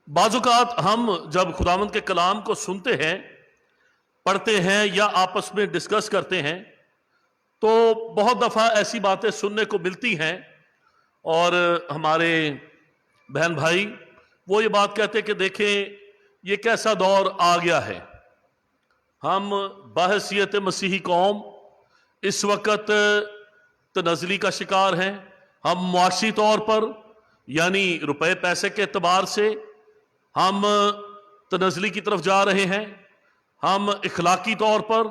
بعض اوقات ہم جب خداوند کے کلام کو سنتے ہیں، پڑھتے ہیں یا آپس میں ڈسکس کرتے ہیں تو بہت دفعہ ایسی باتیں سننے کو ملتی ہیں، اور ہمارے بہن بھائی وہ یہ بات کہتے کہ دیکھیں یہ کیسا دور آ گیا ہے۔ ہم بحیثیت مسیحی قوم اس وقت تنزلی کا شکار ہیں۔ ہم معاشی طور پر یعنی روپے پیسے کے اعتبار سے ہم تنزلی کی طرف جا رہے ہیں، ہم اخلاقی طور پر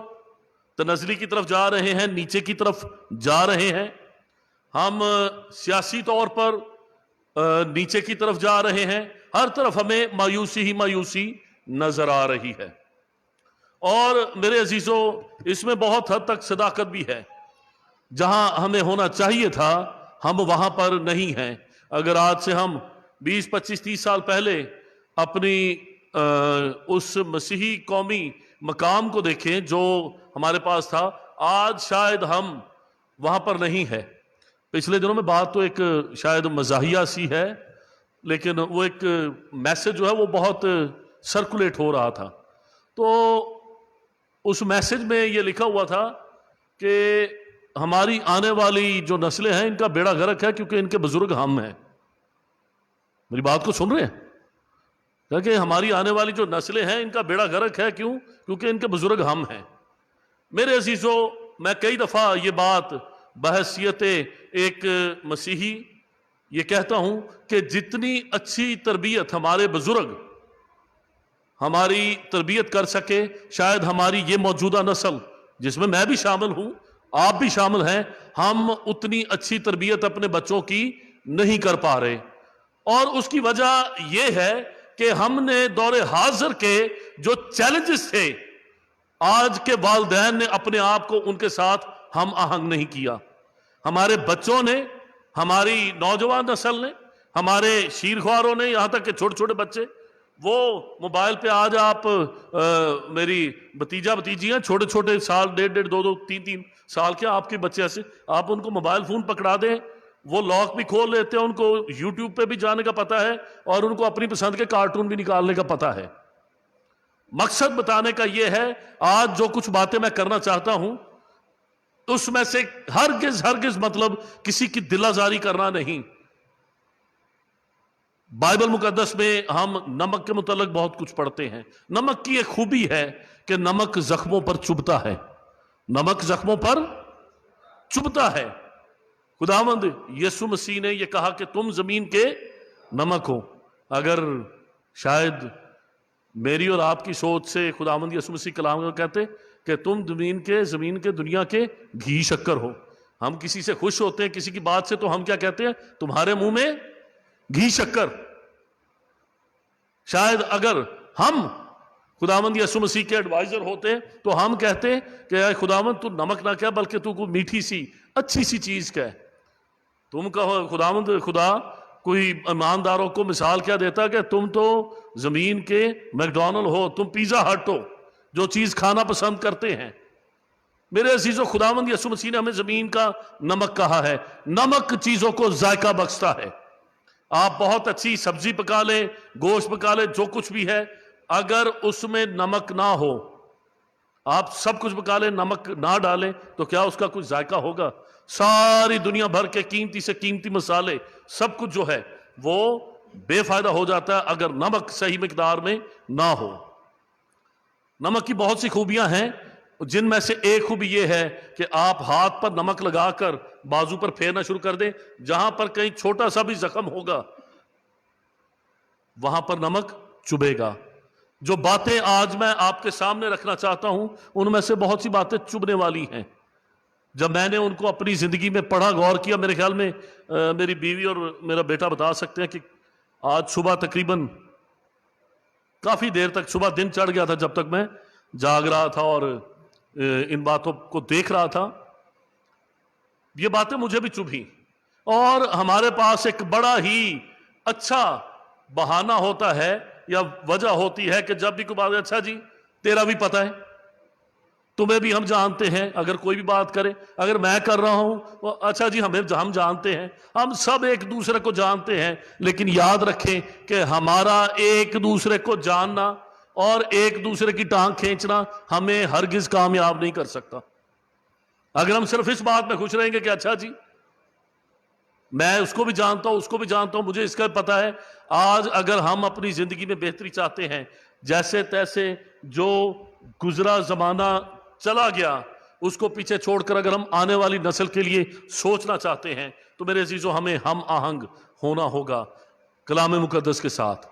تنزلی کی طرف جا رہے ہیں، نیچے کی طرف جا رہے ہیں، ہم سیاسی طور پر نیچے کی طرف جا رہے ہیں۔ ہر طرف ہمیں مایوسی ہی مایوسی نظر آ رہی ہے، اور میرے عزیزو اس میں بہت حد تک صداقت بھی ہے۔ جہاں ہمیں ہونا چاہیے تھا ہم وہاں پر نہیں ہیں۔ اگر آج سے ہم 20 25 30 سال پہلے اپنی اس مسیحی قومی مقام کو دیکھیں جو ہمارے پاس تھا، آج شاید ہم وہاں پر نہیں ہے۔ پچھلے دنوں میں بات تو ایک شاید مزاحیہ سی ہے، لیکن وہ ایک میسج جو ہے وہ بہت سرکولیٹ ہو رہا تھا۔ تو اس میسج میں یہ لکھا ہوا تھا کہ ہماری آنے والی جو نسلیں ہیں ان کا بیڑا غرق ہے کیونکہ ان کے بزرگ ہم ہیں۔ میری بات کو سن رہے ہیں؟ کہ ہماری آنے والی جو نسلیں ہیں ان کا بیڑا غرق ہے، کیوں؟ کیونکہ ان کے بزرگ ہم ہیں۔ میرے عزیزو میں کئی دفعہ یہ بات بحیثیت ایک مسیحی یہ کہتا ہوں کہ جتنی اچھی تربیت ہمارے بزرگ ہماری تربیت کر سکے، شاید ہماری یہ موجودہ نسل جس میں بھی شامل ہوں، آپ بھی شامل ہیں، ہم اتنی اچھی تربیت اپنے بچوں کی نہیں کر پا رہے۔ اور اس کی وجہ یہ ہے کہ ہم نے دور حاضر کے جو چیلنجز تھے، آج کے والدین نے اپنے آپ کو ان کے ساتھ ہم آہنگ نہیں کیا۔ ہمارے بچوں نے، ہماری نوجوان نسل نے، ہمارے شیرخواروں نے، یہاں تک کہ چھوٹے چھوٹے بچے وہ موبائل پہ آج آپ میری بھتیجا بھتیجیاں چھوٹے چھوٹے سال 1.5 2 3 سال کے آپ کے بچے ایسے، آپ ان کو موبائل فون پکڑا دیں، وہ لاک بھی کھول لیتے ہیں، ان کو یوٹیوب پہ بھی جانے کا پتہ ہے اور ان کو اپنی پسند کے کارٹون بھی نکالنے کا پتہ ہے۔ مقصد بتانے کا یہ ہے، آج جو کچھ باتیں میں کرنا چاہتا ہوں اس میں سے ہرگز مطلب کسی کی دل آزاری کرنا نہیں۔ بائبل مقدس میں ہم نمک کے متعلق بہت کچھ پڑھتے ہیں۔ نمک کی ایک خوبی ہے کہ نمک زخموں پر چبھتا ہے، نمک زخموں پر چبھتا ہے۔ خداوند یسوع مسیح نے یہ کہا کہ تم زمین کے نمک ہو۔ اگر شاید میری اور آپ کی سوچ سے خداوند یسوع مسیح کلام کو کہتے کہ تم زمین کے دنیا کے گھی شکر ہو۔ ہم کسی سے خوش ہوتے ہیں کسی کی بات سے تو ہم کیا کہتے ہیں؟ تمہارے منہ میں گھی شکر۔ شاید اگر ہم خداوند یسوع مسیح کے ایڈوائزر ہوتے تو ہم کہتے کہ اے خداوند تو نمک نہ کہہ بلکہ تو کوئی میٹھی سی اچھی سی چیز کہہ۔ تم کہو خداوند خدا کوئی ایمانداروں کو مثال کیا دیتا کہ تم تو زمین کے میکڈونلڈ ہو، تم پیزا ہٹ ہو، جو چیز کھانا پسند کرتے ہیں۔ میرے عزیزو خداوند یسوع مسیح نے ہمیں زمین کا نمک کہا ہے۔ نمک چیزوں کو ذائقہ بخشتا ہے۔ آپ بہت اچھی سبزی پکا لیں، گوشت پکا لیں، جو کچھ بھی ہے، اگر اس میں نمک نہ ہو، آپ سب کچھ پکا لیں نمک نہ ڈالیں تو کیا اس کا کچھ ذائقہ ہوگا؟ ساری دنیا بھر کے قیمتی سے قیمتی مسالے سب کچھ جو ہے وہ بے فائدہ ہو جاتا ہے اگر نمک صحیح مقدار میں نہ ہو۔ نمک کی بہت سی خوبیاں ہیں، جن میں سے ایک خوبی یہ ہے کہ آپ ہاتھ پر نمک لگا کر بازو پر پھیرنا شروع کر دیں، جہاں پر کہیں چھوٹا سا بھی زخم ہوگا وہاں پر نمک چبھے گا۔ جو باتیں آج میں آپ کے سامنے رکھنا چاہتا ہوں ان میں سے بہت سی باتیں چبھنے والی ہیں۔ جب میں نے ان کو اپنی زندگی میں پڑھا، غور کیا، میرے خیال میں میری بیوی اور میرا بیٹا بتا سکتے ہیں کہ آج صبح تقریباً کافی دیر تک صبح دن چڑھ گیا تھا جب تک میں جاگ رہا تھا اور ان باتوں کو دیکھ رہا تھا۔ یہ باتیں مجھے بھی چبھی، اور ہمارے پاس ایک بڑا ہی اچھا بہانہ ہوتا ہے یا وجہ ہوتی ہے کہ جب بھی کوئی بات، اچھا جی تیرا بھی پتہ ہے، تمہیں بھی ہم جانتے ہیں، اگر کوئی بھی بات کرے، اگر میں کر رہا ہوں اچھا جی ہم جانتے ہیں، ہم سب ایک دوسرے کو جانتے ہیں، لیکن یاد رکھیں کہ ہمارا ایک دوسرے کو جاننا اور ایک دوسرے کی ٹانگ کھینچنا ہمیں ہرگز کامیاب نہیں کر سکتا۔ اگر ہم صرف اس بات میں خوش رہیں گے کہ اچھا جی میں اس کو بھی جانتا ہوں، اس کو بھی جانتا ہوں، مجھے اس کا پتہ ہے، آج اگر ہم اپنی زندگی میں بہتری چاہتے ہیں، جیسے تیسے جو گزرا زمانہ چلا گیا اس کو پیچھے چھوڑ کر اگر ہم آنے والی نسل کے لیے سوچنا چاہتے ہیں تو میرے عزیزو ہمیں ہم آہنگ ہونا ہوگا کلام مقدس کے ساتھ۔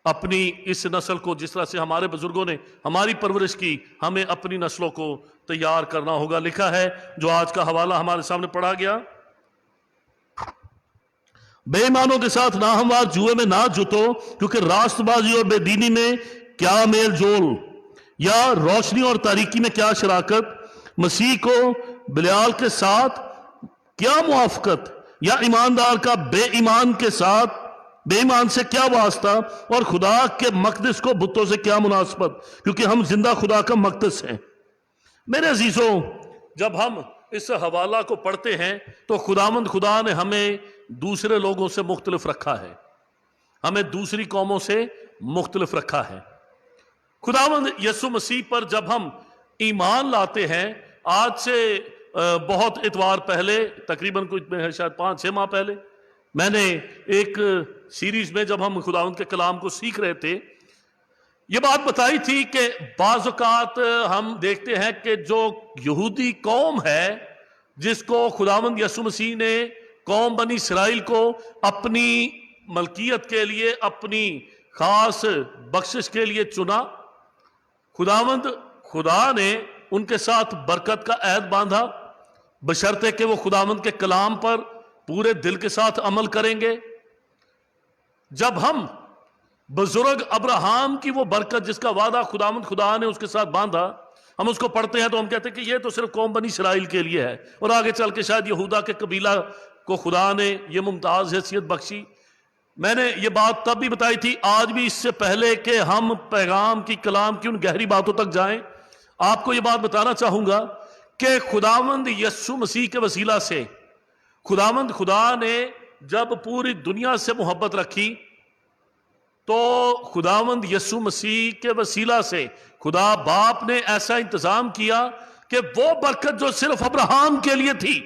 اپنی اس نسل کو جس طرح سے ہمارے بزرگوں نے ہماری پرورش کی، ہمیں اپنی نسلوں کو تیار کرنا ہوگا۔ لکھا ہے جو آج کا حوالہ ہمارے سامنے پڑھا گیا، بے ایمانوں کے ساتھ ناہموار جوئے میں نہ جتو، کیونکہ راست بازی اور بے دینی میں کیا میل جول، یا روشنی اور تاریکی میں کیا شراکت، مسیح کو بلیال کے ساتھ کیا موافقت، یا ایماندار کا بے ایمان کے ساتھ بے ایمان سے کیا واسطہ، اور خدا کے مقدس کو بتوں سے کیا مناسبت، کیونکہ ہم زندہ خدا کا مقدس ہیں۔ میرے عزیزوں جب ہم اس حوالہ کو پڑھتے ہیں تو خداوند خدا نے ہمیں دوسرے لوگوں سے مختلف رکھا ہے، ہمیں دوسری قوموں سے مختلف رکھا ہے۔ خداوند یسوع مسیح پر جب ہم ایمان لاتے ہیں، آج سے بہت اتوار پہلے، تقریباً شاید 5-6 ماہ پہلے، میں نے ایک سیریز میں جب ہم خداوند کے کلام کو سیکھ رہے تھے یہ بات بتائی تھی کہ بعض اوقات ہم دیکھتے ہیں کہ جو یہودی قوم ہے جس کو خداوند یسوع مسیح نے قوم بنی اسرائیل کو اپنی ملکیت کے لیے، اپنی خاص بخشش کے لیے چنا، خداوند خدا نے ان کے ساتھ برکت کا عہد باندھا بشرطے کہ وہ خداوند کے کلام پر پورے دل کے ساتھ عمل کریں گے۔ جب ہم بزرگ ابراہم کی وہ برکت جس کا وعدہ خداوند خدا نے اس کے ساتھ باندھا، ہم اس کو پڑھتے ہیں تو ہم کہتے ہیں کہ یہ تو صرف قوم بنی اسرائیل کے لیے ہے، اور آگے چل کے شاید یہودا کے قبیلہ کو خدا نے یہ ممتاز حیثیت بخشی۔ میں نے یہ بات تب بھی بتائی تھی، آج بھی اس سے پہلے کہ ہم پیغام کی کلام کی ان گہری باتوں تک جائیں، آپ کو یہ بات بتانا چاہوں گا کہ خداوند یسوع مسیح کے وسیلہ سے خداوند خدا نے جب پوری دنیا سے محبت رکھی تو خداوند یسوع مسیح کے وسیلہ سے خدا باپ نے ایسا انتظام کیا کہ وہ برکت جو صرف ابراہم کے لیے تھی،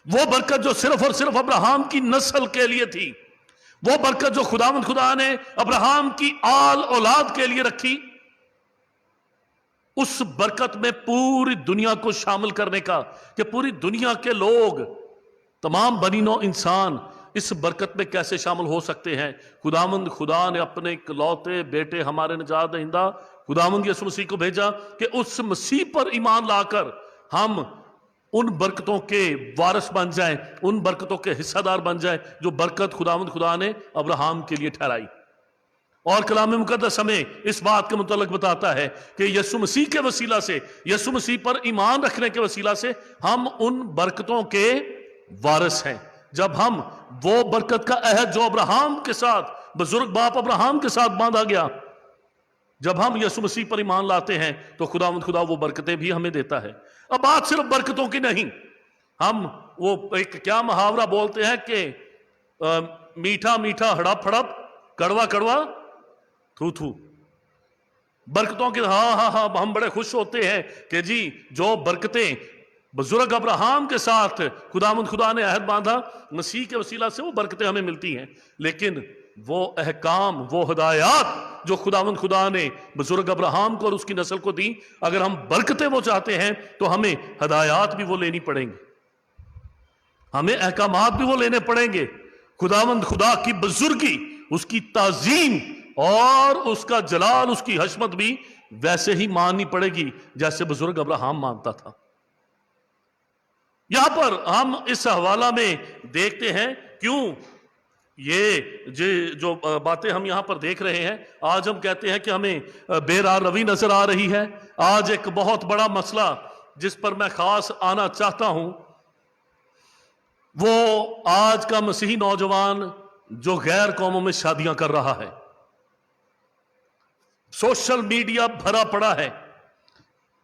وہ برکت جو صرف اور صرف ابراہم کی نسل کے لیے تھی، وہ برکت جو خداوند خدا نے ابراہم کی آل اولاد کے لیے رکھی، اس برکت میں پوری دنیا کو شامل کرنے کا کہ پوری دنیا کے لوگ، تمام بنی نوع انسان اس برکت میں کیسے شامل ہو سکتے ہیں۔ خداوند خدا نے اپنے اکلوتے بیٹے ہمارے نجات دہندہ خداوند یسوع مسیح کو بھیجا کہ اس مسیح پر ایمان لا کر ہم ان برکتوں کے وارث بن جائیں، ان برکتوں کے حصہ دار بن جائیں جو برکت خداوند خدا نے ابراہم کے لیے ٹھہرائی۔ اور کلام مقدس ہمیں اس بات کے متعلق بتاتا ہے کہ یسوع مسیح کے وسیلہ سے، یسوع مسیح پر ایمان رکھنے کے وسیلہ سے ہم ان برکتوں کے وارث ہیں۔ جب ہم وہ برکت کا عہد جو ابراہم کے ساتھ، بزرگ باپ ابراہم کے ساتھ باندھا گیا، جب ہم یسوع مسیح پر ایمان لاتے ہیں تو خداوند خدا وہ برکتیں بھی ہمیں دیتا ہے۔ اب بات صرف برکتوں کی نہیں، ہم وہ ایک کیا محاورہ بولتے ہیں کہ میٹھا میٹھا ہڑپ ہڑپ، کڑوا کڑوا تھو تھو۔ برکتوں کے ہاں ہم بڑے خوش ہوتے ہیں کہ جی جو برکتیں بزرگ ابراہم کے ساتھ خداوند خدا نے عہد باندھا، مسیح کے وسیلہ سے وہ برکتیں ہمیں ملتی ہیں، لیکن وہ احکام، وہ ہدایات جو خداوند خدا نے بزرگ ابراہم کو اور اس کی نسل کو دی، اگر ہم برکتیں وہ چاہتے ہیں تو ہمیں ہدایات بھی وہ لینی پڑیں گے، ہمیں احکامات بھی وہ لینے پڑیں گے۔ خداوند خدا کی بزرگی، اس کی تعظیم اور اس کا جلال، اس کی حشمت بھی ویسے ہی ماننی پڑے گی جیسے بزرگ ابراہم مانتا تھا۔ یہاں پر ہم اس حوالہ میں دیکھتے ہیں کیوں یہ جو باتیں ہم یہاں پر دیکھ رہے ہیں، آج ہم کہتے ہیں کہ ہمیں بے راہ روی نظر آ رہی ہے۔ آج ایک بہت بڑا مسئلہ جس پر میں خاص آنا چاہتا ہوں، وہ آج کا مسیحی نوجوان جو غیر قوموں میں شادیاں کر رہا ہے۔ سوشل میڈیا بھرا پڑا ہے،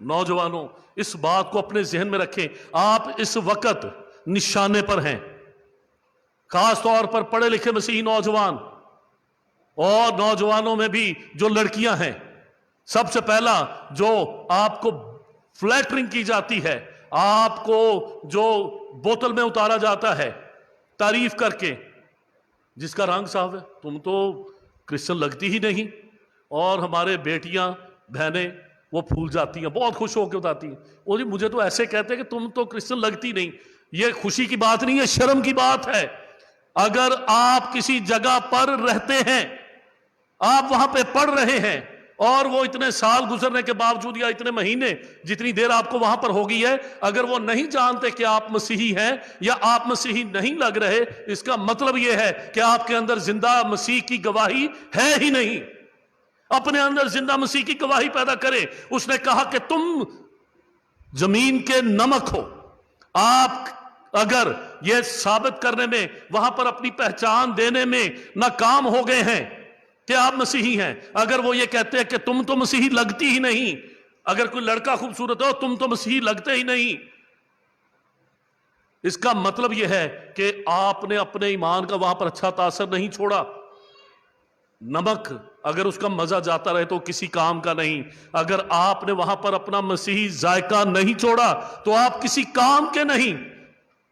نوجوانوں اس بات کو اپنے ذہن میں رکھیں، آپ اس وقت نشانے پر ہیں، خاص طور پر پڑھے لکھے مسیحی نوجوان اور نوجوانوں میں بھی جو لڑکیاں ہیں۔ سب سے پہلا جو آپ کو فلیٹرنگ کی جاتی ہے، آپ کو جو بوتل میں اتارا جاتا ہے تعریف کر کے، جس کا رنگ صاف ہے، تم تو کرسچن لگتی ہی نہیں، اور ہمارے بیٹیاں بہنیں وہ پھول جاتی ہیں، بہت خوش ہو کے بتاتی ہیں، وہ جی مجھے تو ایسے کہتے ہیں کہ تم تو کرسچن لگتی نہیں۔ یہ خوشی کی بات نہیں ہے، شرم کی بات ہے۔ اگر آپ کسی جگہ پر رہتے ہیں، آپ وہاں پہ پڑھ رہے ہیں، اور وہ اتنے سال گزرنے کے باوجود یا اتنے مہینے جتنی دیر آپ کو وہاں پر ہوگی ہے، اگر وہ نہیں جانتے کہ آپ مسیحی ہیں یا آپ مسیحی نہیں لگ رہے، اس کا مطلب یہ ہے کہ آپ کے اندر زندہ مسیح کی گواہی ہے ہی نہیں۔ اپنے اندر زندہ مسیح کی گواہی پیدا کرے۔ اس نے کہا کہ تم زمین کے نمک ہو۔ آپ اگر یہ ثابت کرنے میں، وہاں پر اپنی پہچان دینے میں ناکام ہو گئے ہیں کہ آپ مسیحی ہیں، اگر وہ یہ کہتے ہیں کہ تم تو مسیحی لگتی ہی نہیں، اگر کوئی لڑکا خوبصورت ہو تم تو مسیحی لگتے ہی نہیں، اس کا مطلب یہ ہے کہ آپ نے اپنے ایمان کا وہاں پر اچھا تاثر نہیں چھوڑا۔ نمک اگر اس کا مزہ جاتا رہے تو کسی کام کا نہیں۔ اگر آپ نے وہاں پر اپنا مسیحی ذائقہ نہیں چھوڑا تو آپ کسی کام کے نہیں۔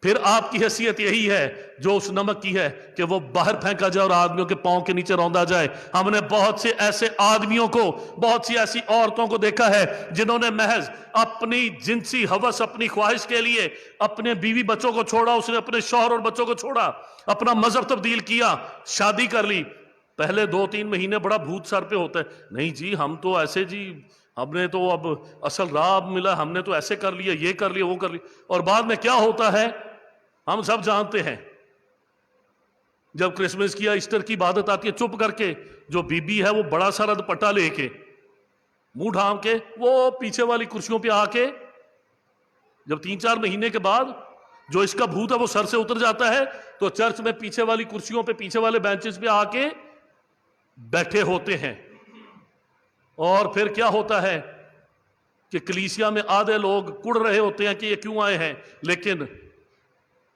پھر آپ کی حیثیت یہی ہے جو اس نمک کی ہے کہ وہ باہر پھینکا جائے اور آدمیوں کے پاؤں کے نیچے روندا جائے۔ ہم نے بہت سے ایسے آدمیوں کو، بہت سی ایسی عورتوں کو دیکھا ہے جنہوں نے محض اپنی جنسی ہوس، اپنی خواہش کے لیے اپنے بیوی بچوں کو چھوڑا، اس نے اپنے شوہر اور بچوں کو چھوڑا، اپنا مذہب تبدیل کیا، شادی کر لی۔ پہلے 2-3 مہینے بڑا بھوت سر پہ ہوتا ہے، نہیں جی ہم تو ایسے، جی ہم نے تو اب اصل راہ ملا، ہم نے تو ایسے کر لیا، یہ کر لیا، وہ کر لیا، اور بعد میں کیا ہوتا ہے ہم سب جانتے ہیں۔ جب کرسمس کی یا ایسٹر کی عبادت آتی ہے، چپ کر کے جو بی بی ہے وہ بڑا سارا دوپٹہ لے کے، منہ ڈھانپ کے، وہ پیچھے والی کرسیوں پہ آ کے، جب 3-4 مہینے کے بعد جو اس کا بھوت ہے وہ سر سے اتر جاتا ہے، تو چرچ میں پیچھے والی کرسیوں پہ، پیچھے والے بینچز پہ آ کے بیٹھے ہوتے ہیں۔ اور پھر کیا ہوتا ہے کہ کلیسیا میں آدھے لوگ کڑ رہے ہوتے ہیں کہ یہ کیوں آئے ہیں، لیکن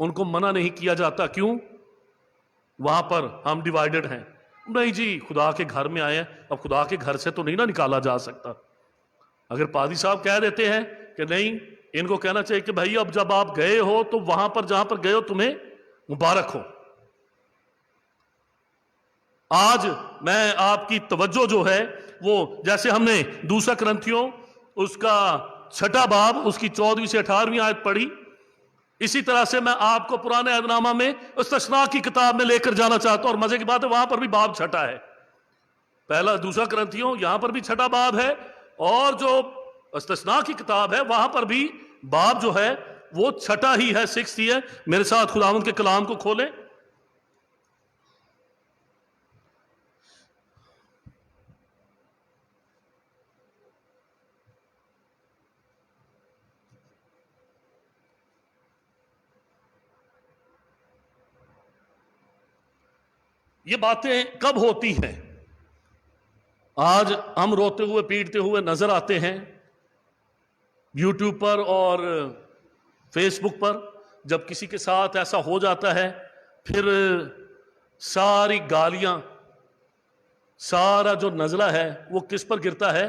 ان کو منع نہیں کیا جاتا۔ کیوں؟ وہاں پر ہم ڈیوائیڈڈ ہیں، نہیں جی خدا کے گھر میں آئے ہیں، اب خدا کے گھر سے تو نہیں نہ نکالا جا سکتا۔ اگر پادری صاحب کہہ دیتے ہیں کہ نہیں، ان کو کہنا چاہیے کہ بھائی اب جب آپ گئے ہو تو وہاں پر جہاں پر گئے ہو تمہیں مبارک ہو۔ آج میں آپ کی توجہ جو ہے وہ، جیسے ہم نے 2 کرنتھیوں اس کا 6 باب اس کی 14ویں سے 18ویں آیت پڑھی، اسی طرح سے میں آپ کو پرانے عہد نامہ میں استثناء کی کتاب میں لے کر جانا چاہتا ہوں، اور مزے کی بات ہے وہاں پر بھی باب 6 ہے۔ پہلا 2 کرنتھیوں، یہاں پر بھی 6 باب ہے، اور جو استثناء کی کتاب ہے وہاں پر بھی باب جو ہے وہ 6 ہی ہے، 6 ہی ہے۔ میرے ساتھ خداوند کے کلام کو کھولیں۔ یہ باتیں کب ہوتی ہیں؟ آج ہم روتے ہوئے پیٹتے ہوئے نظر آتے ہیں یوٹیوب پر اور فیس بک پر، جب کسی کے ساتھ ایسا ہو جاتا ہے پھر ساری گالیاں، سارا جو نزلہ ہے وہ کس پر گرتا ہے؟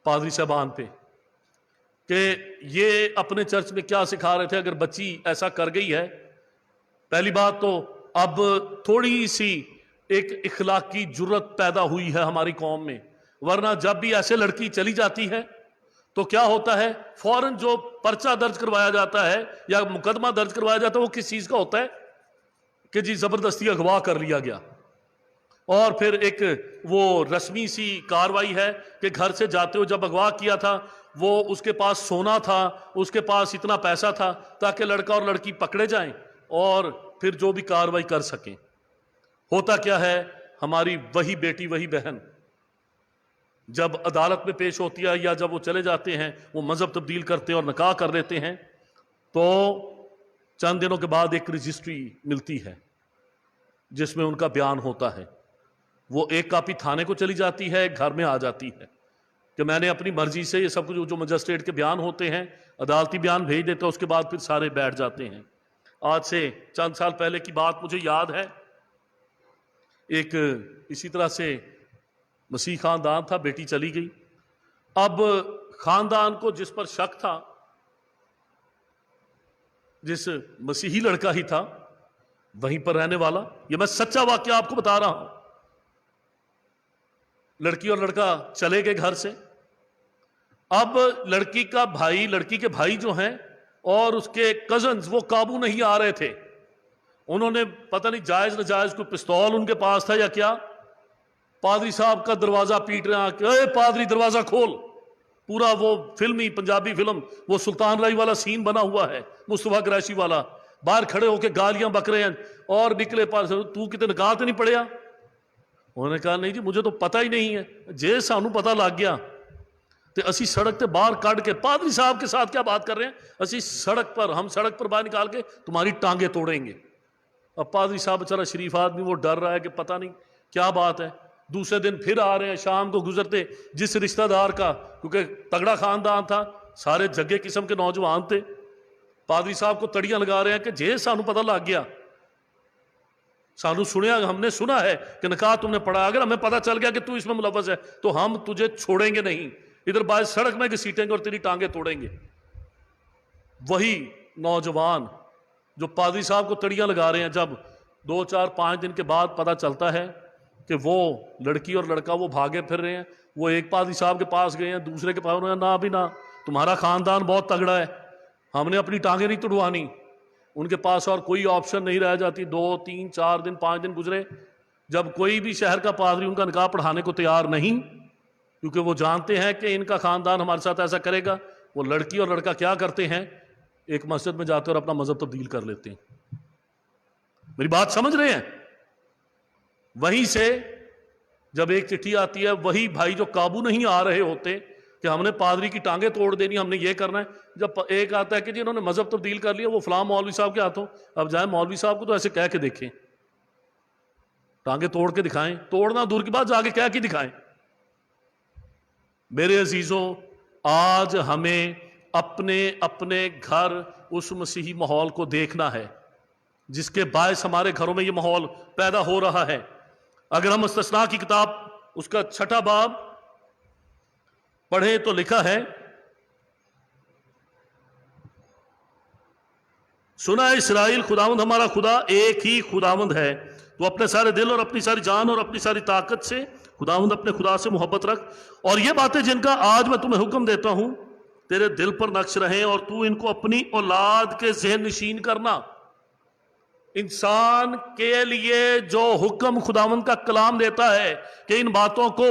پادری صاحبان پہ، کہ یہ اپنے چرچ میں کیا سکھا رہے تھے۔ اگر بچی ایسا کر گئی ہے، پہلی بات تو اب تھوڑی سی ایک اخلاقی جرت پیدا ہوئی ہے ہماری قوم میں، ورنہ جب بھی ایسے لڑکی چلی جاتی ہے تو کیا ہوتا ہے، فوراً جو پرچہ درج کروایا جاتا ہے یا مقدمہ درج کروایا جاتا ہے وہ کس چیز کا ہوتا ہے کہ جی زبردستی اغوا کر لیا گیا، اور پھر ایک وہ رسمی سی کاروائی ہے کہ گھر سے جاتے ہو جب اغوا کیا تھا وہ اس کے پاس سونا تھا، اس کے پاس اتنا پیسہ تھا تاکہ لڑکا اور لڑکی پکڑے جائیں اور پھر جو بھی کاروائی کر سکیں۔ ہوتا کیا ہے، ہماری وہی بیٹی وہی بہن جب عدالت میں پیش ہوتی ہے یا جب وہ چلے جاتے ہیں، وہ مذہب تبدیل کرتے ہیں اور نکاح کر لیتے ہیں، تو چند دنوں کے بعد ایک رجسٹری ملتی ہے جس میں ان کا بیان ہوتا ہے۔ وہ ایک کاپی تھانے کو چلی جاتی ہے، گھر میں آ جاتی ہے، کہ میں نے اپنی مرضی سے یہ سب کچھ جو مجسٹریٹ کے بیان ہوتے ہیں عدالتی بیان بھیج دیتا اس کے بعد پھر سارے بیٹھ جاتے ہیں۔ آج سے چند سال پہلے کی بات مجھے یاد ہے، ایک اسی طرح سے مسیح خاندان تھا، بیٹی چلی گئی۔ اب خاندان کو جس پر شک تھا، جس مسیحی لڑکا ہی تھا وہیں پر رہنے والا، یہ میں سچا واقعہ آپ کو بتا رہا ہوں، لڑکی اور لڑکا چلے گئے گھر سے۔ اب لڑکی کا بھائی، لڑکی کے بھائی جو ہیں اور اس کے کزنز، وہ قابو نہیں آ رہے تھے۔ انہوں نے پتہ نہیں جائز ناجائز کوئی پستول ان کے پاس تھا یا کیا، پادری صاحب کا دروازہ پیٹ رہے ہیں کہ اے پادری دروازہ کھول۔ پورا وہ فلمی پنجابی فلم، وہ سلطان رائی والا سین بنا ہوا ہے، مصطفیٰ قریشی والا، باہر کھڑے ہو کے گالیاں بک رہے ہیں اور نکلے پاس، تو کتنے نکاح تے نہیں پڑیا؟ انہوں نے کہا نہیں جی مجھے تو پتہ ہی نہیں ہے، جے سانو پتہ لگ گیا تے اسی سڑک تے باہر کٹ کے، پادری صاحب کے ساتھ کیا بات کر رہے ہیں، اسی سڑک پر، ہم سڑک پر باہر نکال کے تمہاری ٹانگیں توڑیں گے۔ اب پادری صاحب بیچارہ شریف آدمی، وہ ڈر رہا ہے کہ پتہ نہیں کیا بات ہے۔ دوسرے دن پھر آ رہے ہیں، شام کو گزرتے، جس رشتہ دار کا، کیونکہ تگڑا خاندان تھا، سارے جگے قسم کے نوجوان تھے، پادری صاحب کو تڑیاں لگا رہے ہیں کہ جے سانو پتہ لگ گیا، سانو سنیا، ہم نے سنا ہے کہ نکاح تم نے پڑھا، اگر ہمیں پتہ چل گیا کہ تو اس میں ملوث ہے تو ہم تجھے چھوڑیں گے نہیں، ادھر باہر سڑک میں گھسیٹیں گے اور تیری ٹانگیں توڑیں گے۔ وہی نوجوان جو پادری صاحب کو تڑیاں لگا رہے ہیں، جب 2 4 5 دن کے بعد پتہ چلتا ہے کہ وہ لڑکی اور لڑکا وہ بھاگے پھر رہے ہیں، وہ ایک پادری صاحب کے پاس گئے ہیں، دوسرے کے پاس، انہوں نے نہ بھی نہ، تمہارا خاندان بہت تگڑا ہے، ہم نے اپنی ٹانگیں نہیں توڑوانی۔ ان کے پاس اور کوئی آپشن نہیں رہ جاتی۔ 2 3 4 دن 5 دن گزرے، جب کوئی بھی شہر کا پادری ان کا نکاح پڑھانے کو تیار نہیں، کیونکہ وہ جانتے ہیں کہ ان کا خاندان ہمارے ساتھ ایسا کرے گا، وہ لڑکی اور لڑکا کیا کرتے ہیں، ایک مسجد میں جاتے اور اپنا مذہب تبدیل کر لیتے ہیں۔ میری بات سمجھ رہے ہیں؟ وہیں سے جب ایک چٹھی آتی ہے، وہی بھائی جو قابو نہیں آ رہے ہوتے کہ ہم نے پادری کی ٹانگیں توڑ دینی، ہم نے یہ کرنا ہے، جب ایک آتا ہے کہ جی انہوں نے مذہب تبدیل کر لیا، وہ فلاں مولوی صاحب کے ہاتھوں، اب جائیں مولوی صاحب کو تو ایسے کہہ کے دیکھیں، ٹانگیں توڑ کے دکھائیں، توڑنا دور کی بات، جا کے کہہ کے دکھائیں۔ میرے عزیزوں، آج ہمیں اپنے اپنے گھر اس مسیحی ماحول کو دیکھنا ہے جس کے باعث ہمارے گھروں میں یہ ماحول پیدا ہو رہا ہے۔ اگر ہم استثناء کی کتاب اس کا 6 باب پڑھیں تو لکھا ہے، سنا ہے اسرائیل، خداوند ہمارا خدا ایک ہی خداوند ہے، تو اپنے سارے دل اور اپنی ساری جان اور اپنی ساری طاقت سے خداوند اپنے خدا سے محبت رکھ، اور یہ باتیں جن کا آج میں تمہیں حکم دیتا ہوں تیرے دل پر نقش رہیں، اور تو ان کو اپنی اولاد کے ذہن نشین کرنا۔ انسان کے لیے جو حکم خداوند کا کلام دیتا ہے کہ ان باتوں کو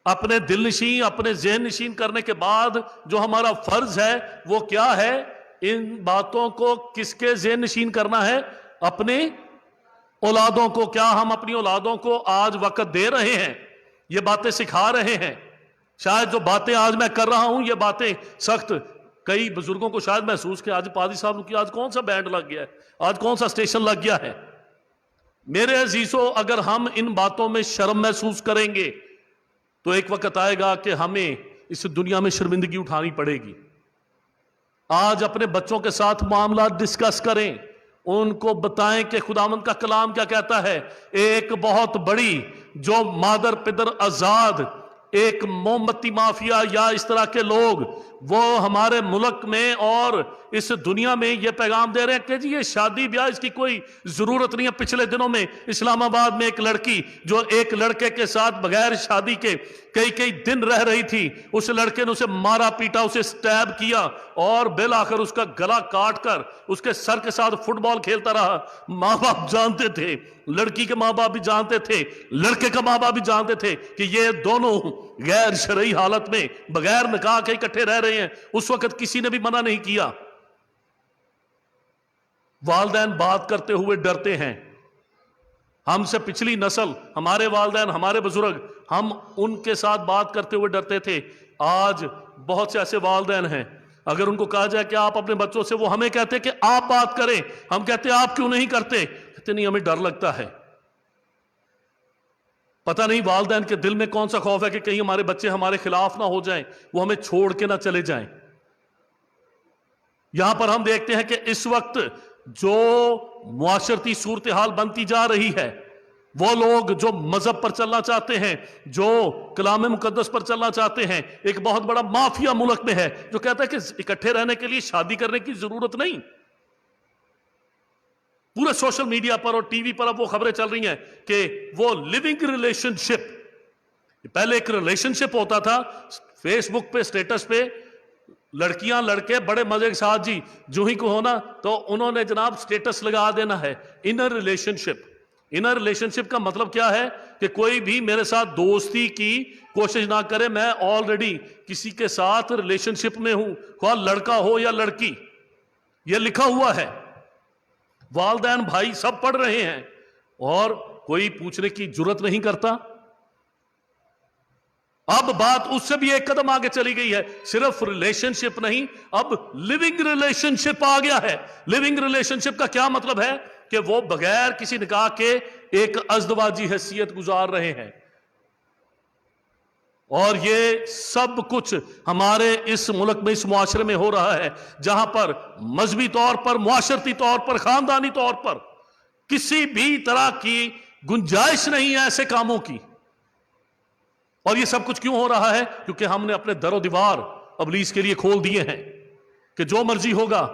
اپنے دل نشین، اپنے ذہن نشین کرنے کے بعد جو ہمارا فرض ہے وہ کیا ہے؟ ان باتوں کو کس کے ذہن نشین کرنا ہے؟ اپنے اولادوں کو۔ کیا ہم اپنی اولادوں کو آج وقت دے رہے ہیں؟ یہ باتیں سکھا رہے ہیں؟ شاید جو باتیں آج میں کر رہا ہوں یہ باتیں سخت، کئی بزرگوں کو شاید محسوس کہ آج پادری صاحب کی آج کون سا بینڈ لگ گیا ہے، آج کون سا اسٹیشن لگ گیا ہے۔ میرے عزیزوں، اگر ہم ان باتوں میں شرم محسوس کریں گے تو ایک وقت آئے گا کہ ہمیں اس دنیا میں شرمندگی اٹھانی پڑے گی۔ آج اپنے بچوں کے ساتھ معاملات ڈسکس کریں، ان کو بتائیں کہ خداوند کا کلام کیا کہتا ہے۔ ایک بہت بڑی جو مادر پدر آزاد ایک مومبتی مافیا یا اس طرح کے لوگ وہ ہمارے ملک میں اور اس دنیا میں یہ پیغام دے رہے ہیں کہ جی یہ شادی بیاہ اس کی کوئی ضرورت نہیں ہے۔ پچھلے دنوں میں اسلام آباد میں ایک لڑکی جو ایک لڑکے کے ساتھ بغیر شادی کے کئی دن رہ رہی تھی، اس لڑکے نے اسے مارا پیٹا، اسے سٹیب کیا اور بالآخر اس کا گلا کاٹ کر اس کے سر کے ساتھ فٹ بال کھیلتا رہا۔ ماں باپ جانتے تھے، لڑکی کے ماں باپ بھی جانتے تھے، لڑکے کا ماں باپ بھی جانتے تھے کہ یہ دونوں غیر شرعی حالت میں بغیر نکاح کے اکٹھے رہ رہے ہیں۔ اس وقت کسی نے بھی منع نہیں کیا۔ والدین بات کرتے ہوئے ڈرتے ہیں۔ ہم سے پچھلی نسل، ہمارے والدین، ہمارے بزرگ، ہم ان کے ساتھ بات کرتے ہوئے ڈرتے تھے۔ آج بہت سے ایسے والدین ہیں، اگر ان کو کہا جائے کہ آپ اپنے بچوں سے، وہ ہمیں کہتے کہ آپ بات کریں، ہم کہتے آپ کیوں نہیں کرتے؟ کہتے نہیں ہمیں ڈر لگتا ہے۔ پتہ نہیں والدین کے دل میں کون سا خوف ہے کہ کہیں ہمارے بچے ہمارے خلاف نہ ہو جائیں، وہ ہمیں چھوڑ کے نہ چلے جائیں۔ یہاں پر ہم دیکھتے ہیں کہ اس وقت جو معاشرتی صورتحال بنتی جا رہی ہے، وہ لوگ جو مذہب پر چلنا چاہتے ہیں، جو کلام مقدس پر چلنا چاہتے ہیں، ایک بہت بڑا مافیا ملک میں ہے جو کہتا ہے کہ اکٹھے رہنے کے لیے شادی کرنے کی ضرورت نہیں۔ پورے سوشل میڈیا پر اور ٹی وی پر اب وہ خبریں چل رہی ہیں کہ وہ لیونگ ریلیشن شپ، پہلے ایک ریلیشن شپ ہوتا تھا فیس بک پہ سٹیٹس پہ لڑکیاں لڑکے بڑے مزے کے ساتھ جی جو ہی کو ہونا تو انہوں نے جناب سٹیٹس لگا دینا ہے۔ انر ریلیشن شپ، انر ریلیشن شپ کا مطلب کیا ہے کہ کوئی بھی میرے ساتھ دوستی کی کوشش نہ کرے، میں آلریڈی کسی کے ساتھ ریلیشن شپ میں ہوں، خواہ لڑکا ہو یا لڑکی، یہ لکھا ہوا ہے۔ والدین بھائی سب پڑھ رہے ہیں اور کوئی پوچھنے کی جرت نہیں کرتا۔ اب بات اس سے بھی ایک قدم آگے چلی گئی ہے، صرف ریلیشن شپ نہیں، اب لیونگ ریلیشن شپ آ گیا ہے۔ لیونگ ریلیشن شپ کا کیا مطلب ہے کہ وہ بغیر کسی نکاح کے ایک ازدواجی حیثیت گزار رہے ہیں، اور یہ سب کچھ ہمارے اس ملک میں، اس معاشرے میں ہو رہا ہے جہاں پر مذہبی طور پر، معاشرتی طور پر، خاندانی طور پر کسی بھی طرح کی گنجائش نہیں ہے ایسے کاموں کی۔ اور یہ سب کچھ کیوں ہو رہا ہے؟ کیونکہ ہم نے اپنے در و دیوار ابلیس کے لیے کھول دیے ہیں کہ جو مرضی ہوگا۔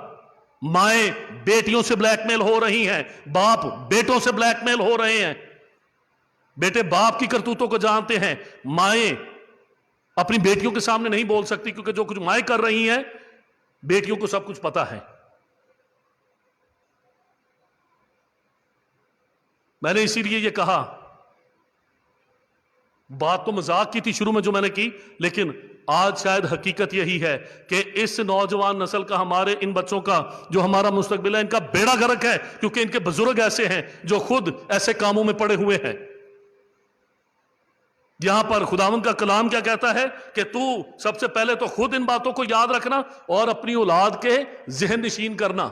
مائیں بیٹیوں سے بلیک میل ہو رہی ہیں، باپ بیٹوں سے بلیک میل ہو رہے ہیں، بیٹے باپ کی کرتوتوں کو جانتے ہیں، مائیں اپنی بیٹیوں کے سامنے نہیں بول سکتی کیونکہ جو کچھ مائیں کر رہی ہیں بیٹیوں کو سب کچھ پتا ہے۔ میں نے اسی لیے یہ کہا، بات تو مذاق کی تھی شروع میں جو میں نے کی، لیکن آج شاید حقیقت یہی ہے کہ اس نوجوان نسل کا، ہمارے ان بچوں کا جو ہمارا مستقبل ہے، ان کا بیڑا غرق ہے کیونکہ ان کے بزرگ ایسے ہیں جو خود ایسے کاموں میں پڑے ہوئے ہیں۔ یہاں پر خداوند کا کلام کیا کہتا ہے کہ تو سب سے پہلے تو خود ان باتوں کو یاد رکھنا اور اپنی اولاد کے ذہن نشین کرنا۔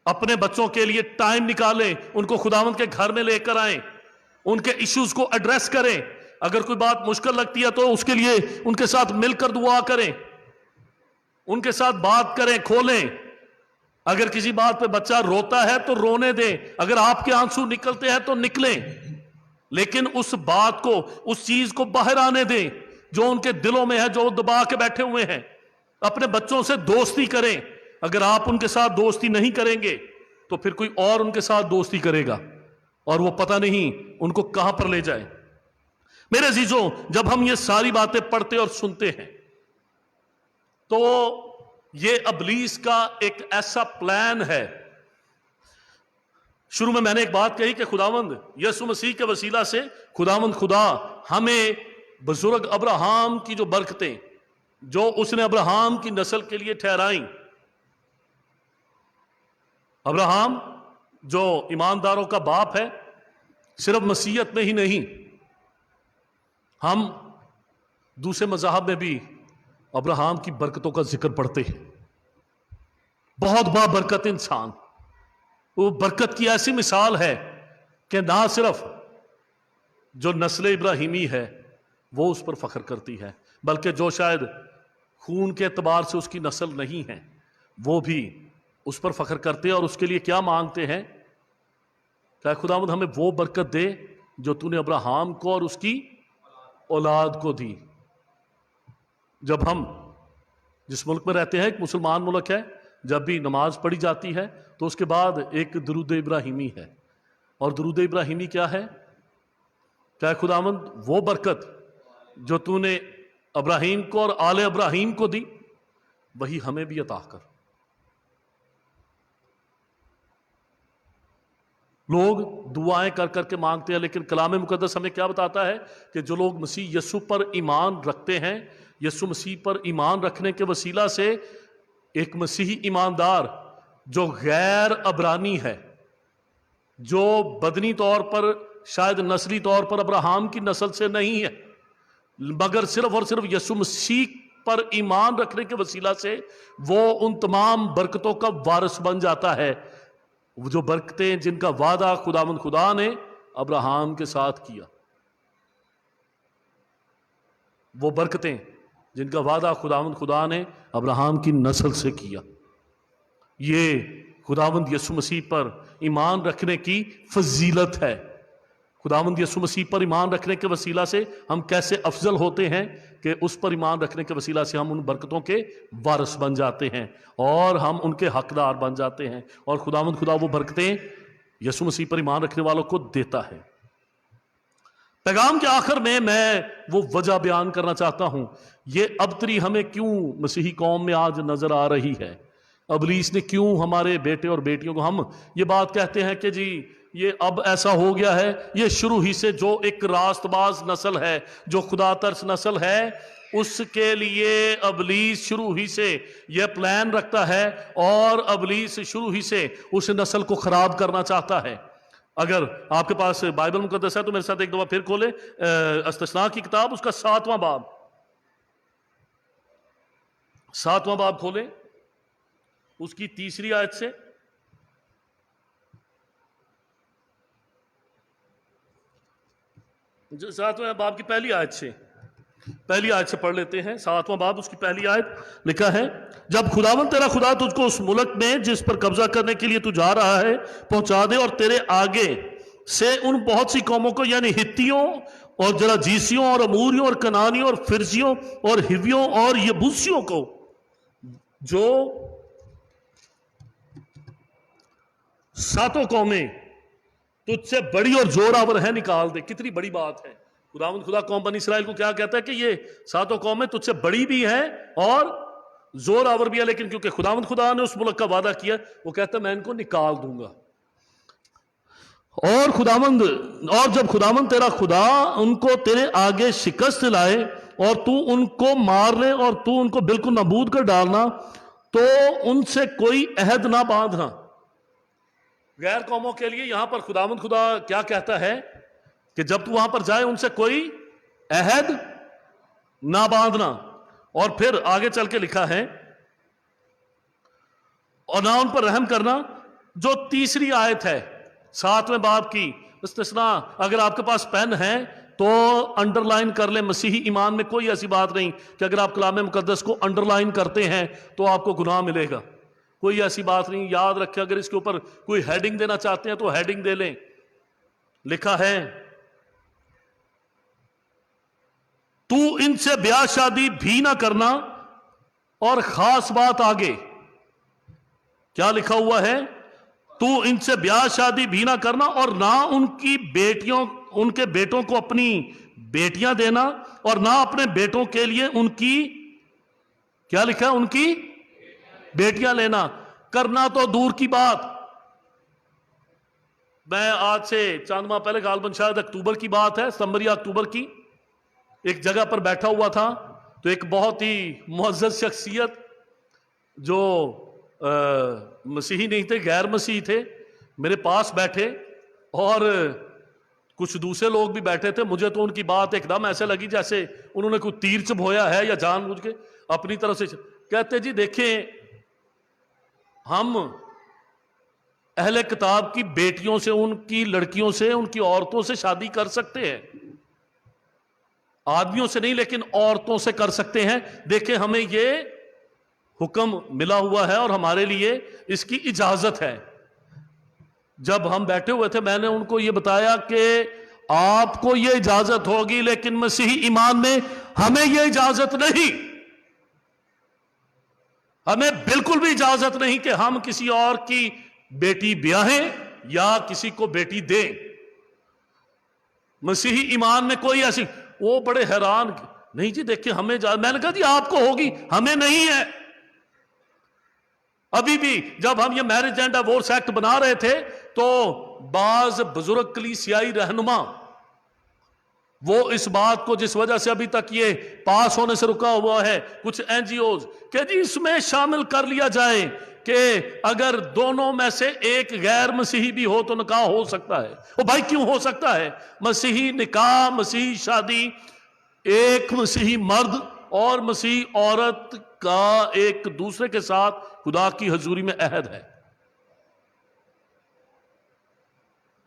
اپنے بچوں کے لیے ٹائم نکالیں، ان کو خداوند کے گھر میں لے کر آئیں، ان کے ایشوز کو ایڈریس کریں۔ اگر کوئی بات مشکل لگتی ہے تو اس کے لیے ان کے ساتھ مل کر دعا کریں، ان کے ساتھ بات کریں، کھولیں۔ اگر کسی بات پہ بچہ روتا ہے تو رونے دیں، اگر آپ کے آنسو نکلتے ہیں تو نکلیں، لیکن اس بات کو، اس چیز کو باہر آنے دیں جو ان کے دلوں میں ہے، جو دبا کے بیٹھے ہوئے ہیں۔ اپنے بچوں سے دوستی کریں۔ اگر آپ ان کے ساتھ دوستی نہیں کریں گے تو پھر کوئی اور ان کے ساتھ دوستی کرے گا اور وہ پتہ نہیں ان کو کہاں پر لے جائے۔ میرے عزیزوں، جب ہم یہ ساری باتیں پڑھتے اور سنتے ہیں تو یہ ابلیس کا ایک ایسا پلان ہے۔ شروع میں نے ایک بات کہی کہ خداوند یسوع مسیح کے وسیلہ سے خداوند خدا ہمیں بزرگ ابراہام کی جو برکتیں جو اس نے ابراہام کی نسل کے لیے ٹھہرائیں، ابراہام جو ایمانداروں کا باپ ہے، صرف مسیحیت میں ہی نہیں، ہم دوسرے مذاہب میں بھی ابراہام کی برکتوں کا ذکر پڑھتے ہیں۔ بہت بابرکت انسان، وہ برکت کی ایسی مثال ہے کہ نہ صرف جو نسل ابراہیمی ہے وہ اس پر فخر کرتی ہے، بلکہ جو شاید خون کے اعتبار سے اس کی نسل نہیں ہے وہ بھی اس پر فخر کرتے ہیں، اور اس کے لیے کیا مانگتے ہیں کہ خداوند ہمیں وہ برکت دے جو تو نے ابراہام کو اور اس کی اولاد کو دی۔ جب ہم جس ملک میں رہتے ہیں، ایک مسلمان ملک ہے، جب بھی نماز پڑھی جاتی ہے تو اس کے بعد ایک درود ابراہیمی ہے، اور درود ابراہیمی کیا ہے؟ کہ خداوند وہ برکت جو تو نے ابراہیم کو اور آل ابراہیم کو دی وہی ہمیں بھی عطا کر۔ لوگ دعائیں کر کر کے مانگتے ہیں، لیکن کلام مقدس ہمیں کیا بتاتا ہے کہ جو لوگ مسیح یسوع پر ایمان رکھتے ہیں، یسوع مسیح پر ایمان رکھنے کے وسیلہ سے ایک مسیحی ایماندار جو غیر عبرانی ہے، جو بدنی طور پر شاید نسلی طور پر ابراہام کی نسل سے نہیں ہے، مگر صرف اور صرف یسوع مسیح پر ایمان رکھنے کے وسیلہ سے وہ ان تمام برکتوں کا وارث بن جاتا ہے، جو برکتیں جن کا وعدہ خداوند خدا نے ابراہم کے ساتھ کیا، وہ برکتیں جن کا وعدہ خداوند خدا نے ابراہم کی نسل سے کیا، یہ خداوند یسوع مسیح پر ایمان رکھنے کی فضیلت ہے۔ خداوند یسوع مسیح پر ایمان رکھنے کے وسیلہ سے ہم کیسے افضل ہوتے ہیں کہ اس پر ایمان رکھنے کے وسیلہ سے ہم ان برکتوں کے وارث بن جاتے ہیں اور ہم ان کے حقدار بن جاتے ہیں، اور خداوند خدا وہ برکتیں یسوع مسیح پر ایمان رکھنے والوں کو دیتا ہے۔ پیغام کے آخر میں وہ وجہ بیان کرنا چاہتا ہوں، یہ ابتری ہمیں کیوں مسیحی قوم میں آج نظر آ رہی ہے، ابلیس نے کیوں ہمارے بیٹے اور بیٹیوں کو، ہم یہ بات کہتے ہیں کہ جی یہ اب ایسا ہو گیا ہے، یہ شروع ہی سے جو ایک راست باز نسل ہے، جو خدا ترس نسل ہے، اس کے لیے ابلیس شروع ہی سے یہ پلان رکھتا ہے اور ابلیس شروع ہی سے اس نسل کو خراب کرنا چاہتا ہے۔ اگر آپ کے پاس بائبل مقدس ہے تو میرے ساتھ ایک دفعہ پھر کھولیں استثناء کی کتاب، اس کا 7واں باب، 7واں باب کھولیں، اس کی 3 آیت سے۔ جو 7واں باب کی پہلی آیت سے پڑھ لیتے ہیں۔ 7واں باب اس کی پہلی آیت لکھا ہے، جب خداوند تیرا خدا تجھ کو اس ملک میں جس پر قبضہ کرنے کے لیے تو جا رہا ہے پہنچا دے، اور تیرے آگے سے ان بہت سی قوموں کو، یعنی ہتیوں اور جراجیسیوں اور اموریوں اور کنانیوں اور فرزیوں اور ہیویوں اور یبوسیوں کو، جو 7 قومیں تجھ سے بڑی اور زور آور ہے، نکال دے۔ کتنی بڑی بات ہے۔ خداوند خدا قوم بنی اسرائیل کو کیا کہتا ہے کہ یہ 7 قومیں تجھ سے بڑی بھی ہیں اور زور آور بھی ہے، لیکن کیونکہ خداوند خدا نے اس ملک کا وعدہ کیا، وہ کہتا ہے میں ان کو نکال دوں گا۔ اور جب خداوند تیرا خدا ان کو تیرے آگے شکست لائے اور تو ان کو مار لے اور تو ان کو بالکل نابود کر ڈالنا، تو ان سے کوئی عہد نہ باندھنا۔ غیر قوموں کے لیے یہاں پر خداوند خدا کیا کہتا ہے کہ جب تو وہاں پر جائے ان سے کوئی عہد نہ باندھنا، اور پھر آگے چل کے لکھا ہے اور نہ ان پر رحم کرنا، جو 3 آیت ہے 7ویں باب کی استثناء۔ اگر آپ کے پاس پین ہے تو انڈر لائن کر لیں، مسیحی ایمان میں کوئی ایسی بات نہیں کہ اگر آپ کلام مقدس کو انڈر لائن کرتے ہیں تو آپ کو گناہ ملے گا، کوئی ایسی بات نہیں، یاد رکھیں۔ اگر اس کے اوپر کوئی ہیڈنگ دینا چاہتے ہیں تو ہیڈنگ دے لیں۔ لکھا ہے تو ان سے بیاہ شادی بھی نہ کرنا، اور خاص بات آگے کیا لکھا ہوا ہے، تو ان سے بیاہ شادی بھی نہ کرنا، اور نہ ان کے بیٹوں کو اپنی بیٹیاں دینا، اور نہ اپنے بیٹوں کے لیے ان کی، کیا لکھا ہے، ان کی بیٹیاں لینا۔ کرنا تو دور کی بات، میں آج سے چند ماہ پہلے غالباً شاید اکتوبر کی بات ہے، ستمبر یا اکتوبر کی، ایک جگہ پر بیٹھا ہوا تھا تو ایک بہت ہی معزز شخصیت جو مسیحی نہیں تھے، غیر مسیحی تھے، میرے پاس بیٹھے، اور کچھ دوسرے لوگ بھی بیٹھے تھے۔ مجھے تو ان کی بات ایک دم ایسے لگی جیسے انہوں نے کوئی تیر چبھویا ہے یا جان بوجھ کے اپنی طرف سے۔ کہتے جی دیکھیں، ہم اہل کتاب کی بیٹیوں سے، ان کی لڑکیوں سے، ان کی عورتوں سے شادی کر سکتے ہیں، آدمیوں سے نہیں لیکن عورتوں سے کر سکتے ہیں۔ دیکھیں ہمیں یہ حکم ملا ہوا ہے اور ہمارے لیے اس کی اجازت ہے۔ جب ہم بیٹھے ہوئے تھے میں نے ان کو یہ بتایا کہ آپ کو یہ اجازت ہوگی لیکن مسیحی ایمان میں ہمیں یہ اجازت نہیں، ہمیں بالکل بھی اجازت نہیں کہ ہم کسی اور کی بیٹی بیاہیں یا کسی کو بیٹی دیں۔ مسیحی ایمان میں کوئی ایسی، وہ بڑے حیران، نہیں جی دیکھیں ہمیں میں نے کہا جی آپ کو ہوگی، ہمیں نہیں ہے۔ ابھی بھی جب ہم یہ میرج اینڈ ڈیورس ایکٹ بنا رہے تھے تو بعض بزرگ کلیسیائی رہنما وہ اس بات کو، جس وجہ سے ابھی تک یہ پاس ہونے سے رکا ہوا ہے، کچھ این جی اوز، کہ جی اس میں شامل کر لیا جائے کہ اگر دونوں میں سے ایک غیر مسیحی بھی ہو تو نکاح ہو سکتا ہے۔ وہ بھائی کیوں ہو سکتا ہے؟ مسیحی نکاح، مسیحی شادی، ایک مسیحی مرد اور مسیحی عورت کا ایک دوسرے کے ساتھ خدا کی حضوری میں عہد ہے۔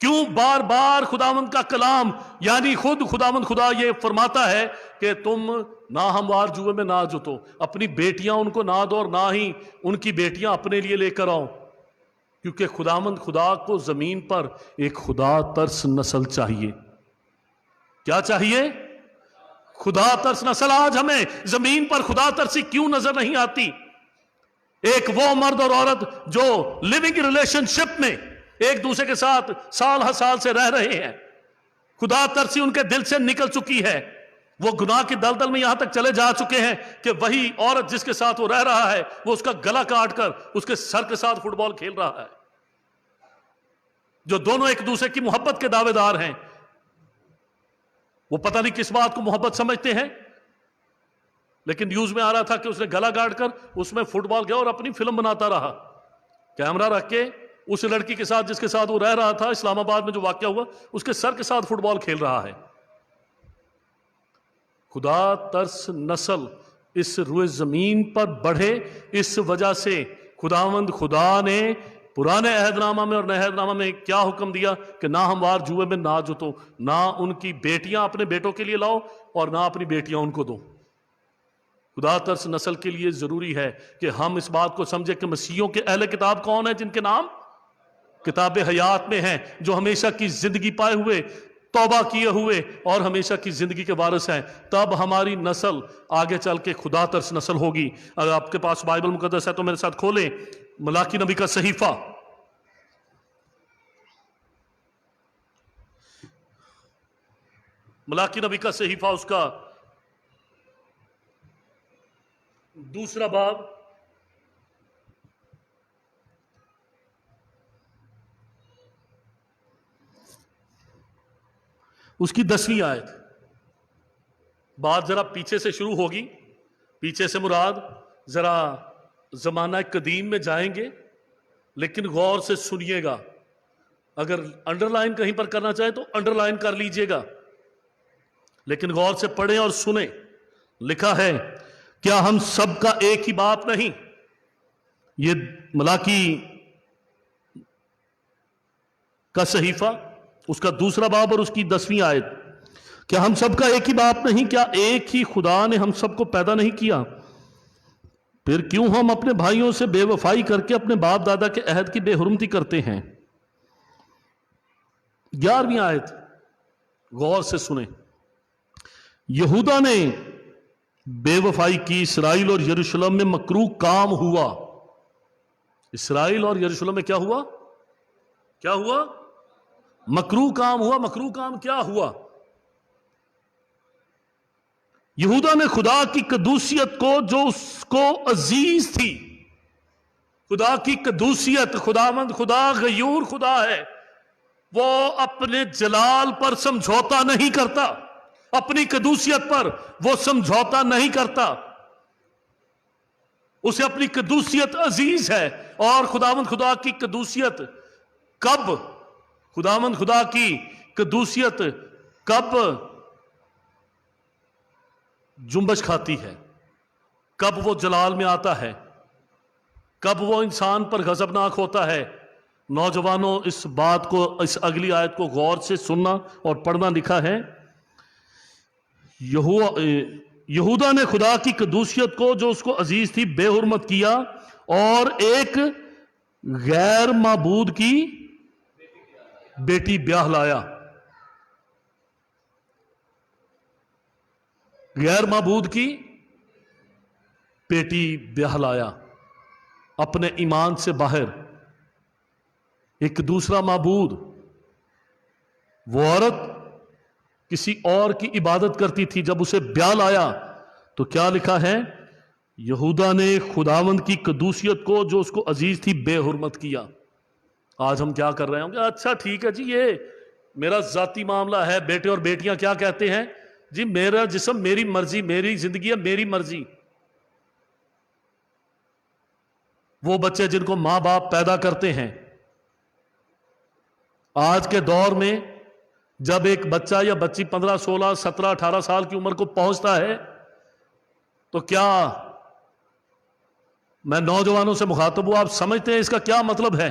کیوں بار بار خداوند کا کلام یعنی خود خداوند خدا یہ فرماتا ہے کہ تم ناہموار جوئے میں نہ جتو، اپنی بیٹیاں ان کو نہ دو اور نہ ہی ان کی بیٹیاں اپنے لیے لے کر آؤ، کیونکہ خداوند خدا کو زمین پر ایک خدا ترس نسل چاہیے۔ کیا چاہیے؟ خدا ترس نسل۔ آج ہمیں زمین پر خدا ترسی کیوں نظر نہیں آتی؟ ایک وہ مرد اور عورت جو لیونگ ریلیشن شپ میں ایک دوسرے کے ساتھ سال ہر سال سے رہ رہے ہیں، خدا ترسی ان کے دل سے نکل چکی ہے، وہ گناہ کی دلدل میں یہاں تک چلے جا چکے ہیں کہ وہی عورت جس کے ساتھ وہ رہ رہا ہے وہ اس کا گلا کاٹ کر اس کے سر کے ساتھ فٹ بال کھیل رہا ہے، جو دونوں ایک دوسرے کی محبت کے دعوے دار ہیں، وہ پتہ نہیں کس بات کو محبت سمجھتے ہیں، لیکن نیوز میں آ رہا تھا کہ اس نے گلا کاٹ کر اس میں فٹ بال گیا اور اپنی فلم بناتا رہا، کیمرہ رکھ کے اس لڑکی کے ساتھ جس کے ساتھ وہ رہ رہا تھا، اسلام آباد میں جو واقعہ ہوا، اس کے سر کے ساتھ فٹ بال کھیل رہا ہے۔ خدا ترس نسل اس روئے زمین پر بڑھے، اس وجہ سے خداوند خدا نے پرانے عہد نامہ میں اور نئے عہد نامہ میں کیا حکم دیا کہ نہ ہموار جوئے میں نہ جتو، نہ ان کی بیٹیاں اپنے بیٹوں کے لیے لاؤ اور نہ اپنی بیٹیاں ان کو دو۔ خدا ترس نسل کے لیے ضروری ہے کہ ہم اس بات کو سمجھیں کہ مسیحیوں کے اہل کتاب کون ہیں، جن کے نام کتاب حیات میں ہیں، جو ہمیشہ کی زندگی پائے ہوئے، توبہ کیے ہوئے اور ہمیشہ کی زندگی کے وارث ہیں۔ تب ہماری نسل آگے چل کے خدا ترس نسل ہوگی۔ اگر آپ کے پاس بائبل مقدس ہے تو میرے ساتھ کھولیں ملاکی نبی کا صحیفہ، ملاکی نبی کا صحیفہ، اس کا 2 باب، اس کی 10ویں آیت۔ بات ذرا پیچھے سے شروع ہوگی، پیچھے سے مراد ذرا زمانہ قدیم میں جائیں گے، لیکن غور سے سنیے گا۔ اگر انڈر لائن کہیں پر کرنا چاہے تو انڈر لائن کر لیجئے گا، لیکن غور سے پڑھیں اور سنیں۔ لکھا ہے، کیا ہم سب کا ایک ہی باپ نہیں؟ یہ ملاکی کا صحیفہ، اس کا 2 باب اور اس کی 10ویں آیت۔ کیا ہم سب کا ایک ہی باپ نہیں؟ کیا ایک ہی خدا نے ہم سب کو پیدا نہیں کیا؟ پھر کیوں ہم اپنے بھائیوں سے بے وفائی کر کے اپنے باپ دادا کے عہد کی بے حرمتی کرتے ہیں؟ 11ویں آیت غور سے سنیں۔ یہودا نے بے وفائی کی، اسرائیل اور یروشلم میں مکروہ کام ہوا۔ اسرائیل اور یروشلم میں کیا ہوا؟ کیا ہوا؟ مکروہ کام ہوا۔ مکروہ کام کیا ہوا؟ یہودا نے خدا کی قدوسیت کو جو اس کو عزیز تھی، خدا کی قدوسیت، خداوند خدا غیور خدا ہے، وہ اپنے جلال پر سمجھوتا نہیں کرتا، اپنی قدوسیت پر وہ سمجھوتا نہیں کرتا، اسے اپنی قدوسیت عزیز ہے۔ اور خداوند خدا کی قدوسیت کب، خداوند خدا کی قدوسیت کب جنبش کھاتی ہے، کب وہ جلال میں آتا ہے، کب وہ انسان پر غضبناک ہوتا ہے؟ نوجوانوں اس بات کو، اس اگلی آیت کو غور سے سننا اور پڑھنا۔ لکھا ہے، یہودا نے خدا کی قدوسیت کو جو اس کو عزیز تھی بے حرمت کیا اور ایک غیر معبود کی بیٹی بیاہ لایا۔ غیر معبود کی بیٹی بیاہ لایا، اپنے ایمان سے باہر ایک دوسرا معبود۔ وہ عورت کسی اور کی عبادت کرتی تھی، جب اسے بیاہ لایا تو کیا لکھا ہے؟ یہودا نے خداوند کی قدوسیت کو جو اس کو عزیز تھی بے حرمت کیا۔ آج ہم کیا کر رہے ہوں گے؟ اچھا ٹھیک ہے جی، یہ میرا ذاتی معاملہ ہے، بیٹے اور بیٹیاں کیا کہتے ہیں جی، میرا جسم میری مرضی، میری زندگی ہے میری مرضی۔ وہ بچے جن کو ماں باپ پیدا کرتے ہیں، آج کے دور میں جب ایک بچہ یا بچی 15 16 17 18 سال کی عمر کو پہنچتا ہے تو کیا، میں نوجوانوں سے مخاطب ہوں، آپ سمجھتے ہیں اس کا کیا مطلب ہے؟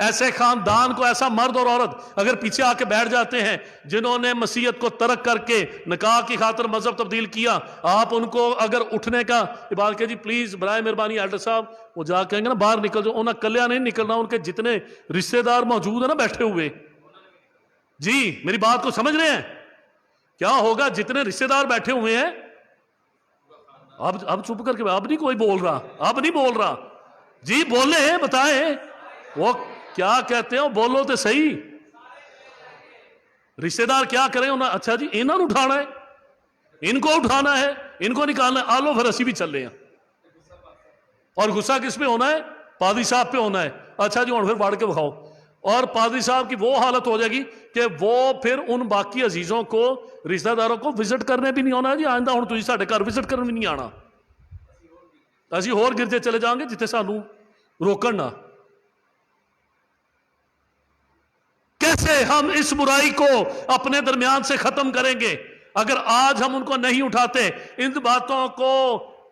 ایسے خاندان کو، ایسا مرد اور عورت اگر پیچھے آ کے بیٹھ جاتے ہیں جنہوں نے مسیحیت کو ترک کر کے نکاح کی خاطر مذہب تبدیل کیا، آپ ان کو اگر اٹھنے کا بات کہ جی پلیز برائے مہربانی ایلڈر صاحب، وہ جا کہیں گے نا باہر نکل جاؤ، انہیں کلیا نہیں نکلنا، ان کے جتنے رشتہ دار موجود ہیں نا بیٹھے ہوئے، جی میری بات کو سمجھ رہے ہیں؟ کیا ہوگا جتنے رشتہ دار بیٹھے ہوئے ہیں؟ اب چپ کر کے، اب نہیں کوئی بول رہا، اب نہیں بول رہا، جی بولیں بتائیں وہ کیا کہتے ہیں، بولو تو صحیح، رشتہ دار کیا کریں انہیں؟ اچھا جی انہوں نے اٹھانا ہے، ان کو اٹھانا ہے، ان کو نکالنا ہے، آلو پھر اسی بھی چل رہے ہیں، اور غصہ کس پہ ہونا ہے؟ پادری صاحب پہ ہونا ہے۔ اچھا جی اور پھر بڑھ کے بکھاؤ، اور پادری صاحب کی وہ حالت ہو جائے گی کہ وہ پھر ان باقی عزیزوں کو، رشتہ داروں کو وزٹ کرنے بھی نہیں ہونا ہے، جی آئندہ ہوں تجھے ساڈے گھر وزٹ کرنے بھی نہیں آنا، اسی اور گرجے چلے جائیں گے جتنے سانو روکن نہ۔ کیسے ہم اس برائی کو اپنے درمیان سے ختم کریں گے اگر آج ہم ان کو نہیں اٹھاتے؟ ان باتوں کو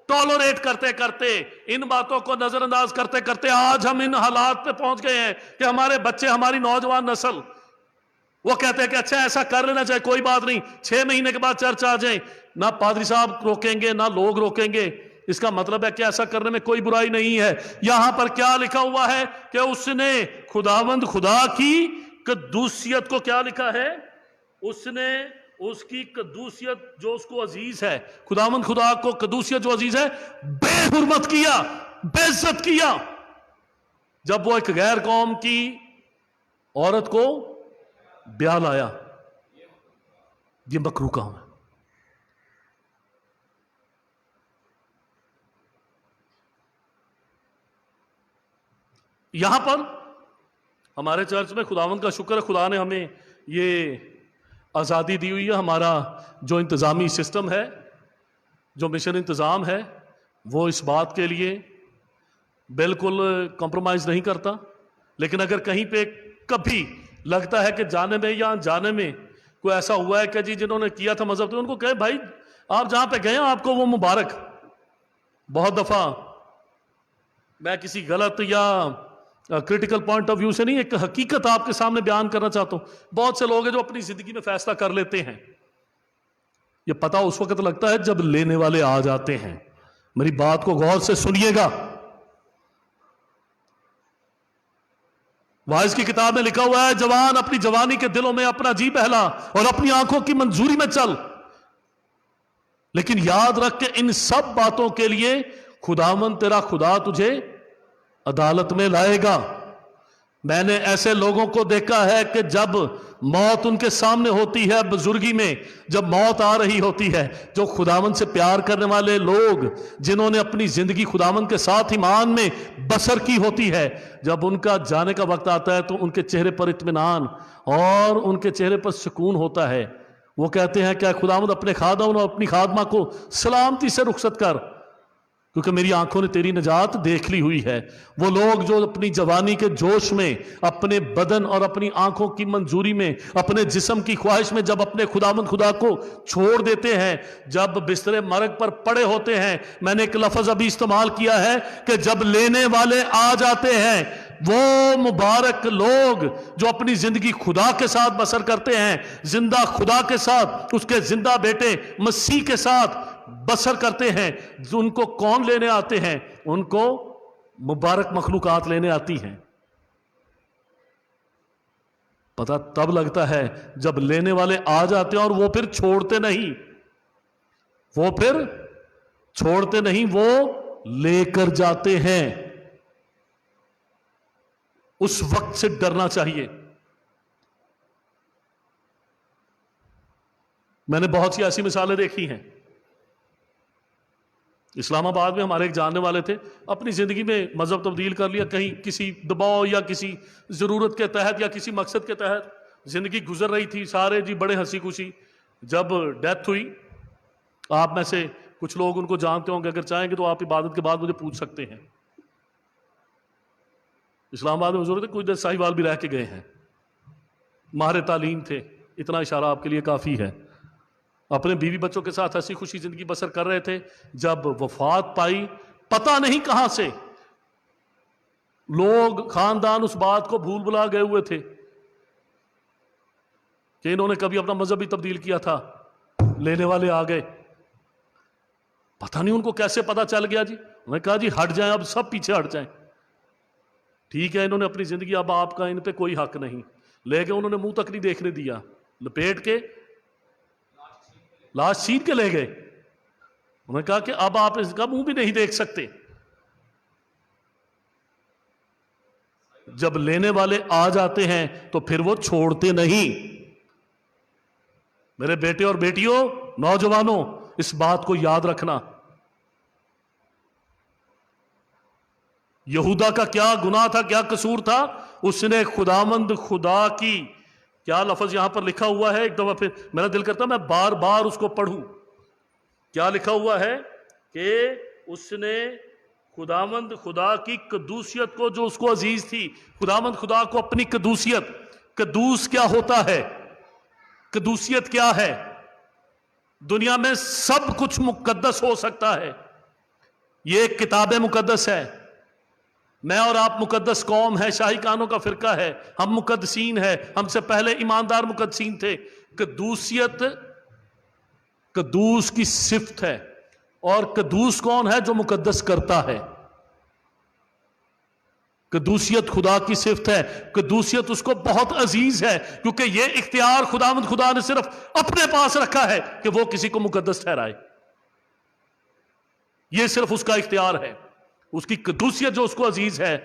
ٹالوریٹ کرتے کرتے، ان باتوں کو نظر انداز کرتے کرتے آج ہم ان حالات پہ پہنچ گئے ہیں کہ ہمارے بچے، ہماری نوجوان نسل، وہ کہتے ہیں کہ اچھا ایسا کر لینا چاہے، کوئی بات نہیں، 6 مہینے کے بعد چرچ آ جائیں، نہ پادری صاحب روکیں گے نہ لوگ روکیں گے۔ اس کا مطلب ہے کہ ایسا کرنے میں کوئی برائی نہیں ہے۔ یہاں پر کیا لکھا ہوا ہے کہ اس نے خداوند خدا کی قدوسیت کو کیا لکھا ہے؟ اس نے اس کی قدوسیت جو اس کو عزیز ہے، خداوند خدا کو قدوسیت جو عزیز ہے، بے حرمت کیا، بے عزت کیا، جب وہ ایک غیر قوم کی عورت کو بیاہ لایا۔ یہ مکروہ کام ہے۔ یہاں پر ہمارے چرچ میں خداوند کا شکر ہے، خدا نے ہمیں یہ آزادی دی ہوئی ہے۔ ہمارا جو انتظامی سسٹم ہے، جو مشن انتظام ہے، وہ اس بات کے لیے بالکل کمپرومائز نہیں کرتا، لیکن اگر کہیں پہ کبھی لگتا ہے کہ جانے میں یا جانے میں کوئی ایسا ہوا ہے کہ جی جنہوں نے کیا تھا مذہب، تو ان کو کہے بھائی آپ جہاں پہ گئے ہیں آپ کو وہ مبارک۔ بہت دفعہ میں کسی غلط یا کریٹیکل پوائنٹ آف ویو سے نہیں، ایک حقیقت آپ کے سامنے بیان کرنا چاہتا ہوں۔ بہت سے لوگ ہیں جو اپنی زندگی میں فیصلہ کر لیتے ہیں، یہ پتہ اس وقت لگتا ہے جب لینے والے آ جاتے ہیں۔ میری بات کو غور سے سنیے گا۔ واعظ کی کتاب میں لکھا ہوا ہے، جوان اپنی جوانی کے دلوں میں اپنا جی بہلا اور اپنی آنکھوں کی منظوری میں چل، لیکن یاد رکھ کہ ان سب باتوں کے لیے خداوند تیرا خدا تجھے عدالت میں لائے گا۔ میں نے ایسے لوگوں کو دیکھا ہے کہ جب موت ان کے سامنے ہوتی ہے، بزرگی میں جب موت آ رہی ہوتی ہے، جو خداوند سے پیار کرنے والے لوگ، جنہوں نے اپنی زندگی خداوند کے ساتھ ایمان میں بسر کی ہوتی ہے، جب ان کا جانے کا وقت آتا ہے تو ان کے چہرے پر اطمینان اور ان کے چہرے پر سکون ہوتا ہے۔ وہ کہتے ہیں کہ خداوند اپنے خادم اور اپنی خادمہ کو سلامتی سے رخصت کر، کیونکہ میری آنکھوں نے تیری نجات دیکھ لی ہوئی ہے۔ وہ لوگ جو اپنی جوانی کے جوش میں، اپنے بدن اور اپنی آنکھوں کی منظوری میں، اپنے جسم کی خواہش میں جب اپنے خداوند خدا کو چھوڑ دیتے ہیں، جب بستر مرگ پر پڑے ہوتے ہیں، میں نے ایک لفظ ابھی استعمال کیا ہے کہ جب لینے والے آ جاتے ہیں، وہ مبارک لوگ جو اپنی زندگی خدا کے ساتھ بسر کرتے ہیں، زندہ خدا کے ساتھ، اس کے زندہ بیٹے مسیح کے ساتھ بسر کرتے ہیں۔ ان کو کون لینے آتے ہیں؟ ان کو مبارک مخلوقات لینے آتی ہیں۔ پتہ تب لگتا ہے جب لینے والے آ جاتے ہیں، اور وہ پھر چھوڑتے نہیں، وہ پھر چھوڑتے نہیں، وہ لے کر جاتے ہیں۔ اس وقت سے ڈرنا چاہیے۔ میں نے بہت سی ایسی مثالیں دیکھی ہیں۔ اسلام آباد میں ہمارے ایک جاننے والے تھے، اپنی زندگی میں مذہب تبدیل کر لیا، کہیں کسی دباؤ یا کسی ضرورت کے تحت یا کسی مقصد کے تحت زندگی گزر رہی تھی، سارے جی بڑے ہنسی خوشی۔ جب ڈیتھ ہوئی، آپ میں سے کچھ لوگ ان کو جانتے ہوں گے، اگر چاہیں گے تو آپ عبادت کے بعد مجھے پوچھ سکتے ہیں۔ اسلام آباد میں ضرورت ہے، کچھ دیر ساہیوال بھی رہ کے گئے ہیں، ماہر تعلیم تھے، اتنا اشارہ آپ کے لیے کافی ہے۔ اپنے بیوی بچوں کے ساتھ ہنسی خوشی زندگی بسر کر رہے تھے، جب وفات پائی، پتہ نہیں کہاں سے لوگ خاندان اس بات کو بھول بھلا گئے ہوئے تھے کہ انہوں نے کبھی اپنا مذہب بھی تبدیل کیا تھا. لینے والے آ گئے, پتہ نہیں ان کو کیسے پتہ چل گیا جی. انہوں نے کہا جی ہٹ جائیں, اب سب پیچھے ہٹ جائیں. ٹھیک ہے, انہوں نے اپنی زندگی, اب آپ کا ان پہ کوئی حق نہیں. لے کے انہوں نے منہ تک نہیں دیکھنے دیا, لپیٹ کے لاش چھین کے لے گئے. انہوں نے کہا کہ اب آپ اس کا منہ بھی نہیں دیکھ سکتے. جب لینے والے آ جاتے ہیں تو پھر وہ چھوڑتے نہیں. میرے بیٹے اور بیٹیوں, نوجوانوں, اس بات کو یاد رکھنا. یہودا کا کیا گناہ تھا, کیا قصور تھا؟ اس نے خداوند خدا کی, کیا لفظ یہاں پر لکھا ہوا ہے, ایک دفعہ پھر میرا دل کرتا میں بار بار اس کو پڑھوں. کیا لکھا ہوا ہے کہ اس نے خداوند خدا کی قدوسیت کو, جو اس کو عزیز تھی, خداوند خدا کو اپنی قدوسیت. قدوس کیا ہوتا ہے؟ قدوسیت کیا ہے؟ دنیا میں سب کچھ مقدس ہو سکتا ہے. یہ ایک کتاب مقدس ہے. میں اور آپ مقدس قوم ہے, شاہی کانوں کا فرقہ ہے, ہم مقدسین ہیں, ہم سے پہلے ایماندار مقدسین تھے. قدوسیت قدوس کی صفت ہے, اور قدوس کون ہے؟ جو مقدس کرتا ہے. قدوسیت خدا کی صفت ہے. قدوسیت اس کو بہت عزیز ہے, کیونکہ یہ اختیار خداوند خدا نے صرف اپنے پاس رکھا ہے کہ وہ کسی کو مقدس ٹھہرائے. یہ صرف اس کا اختیار ہے, اس کی قدوسیت جو اس کو عزیز ہے.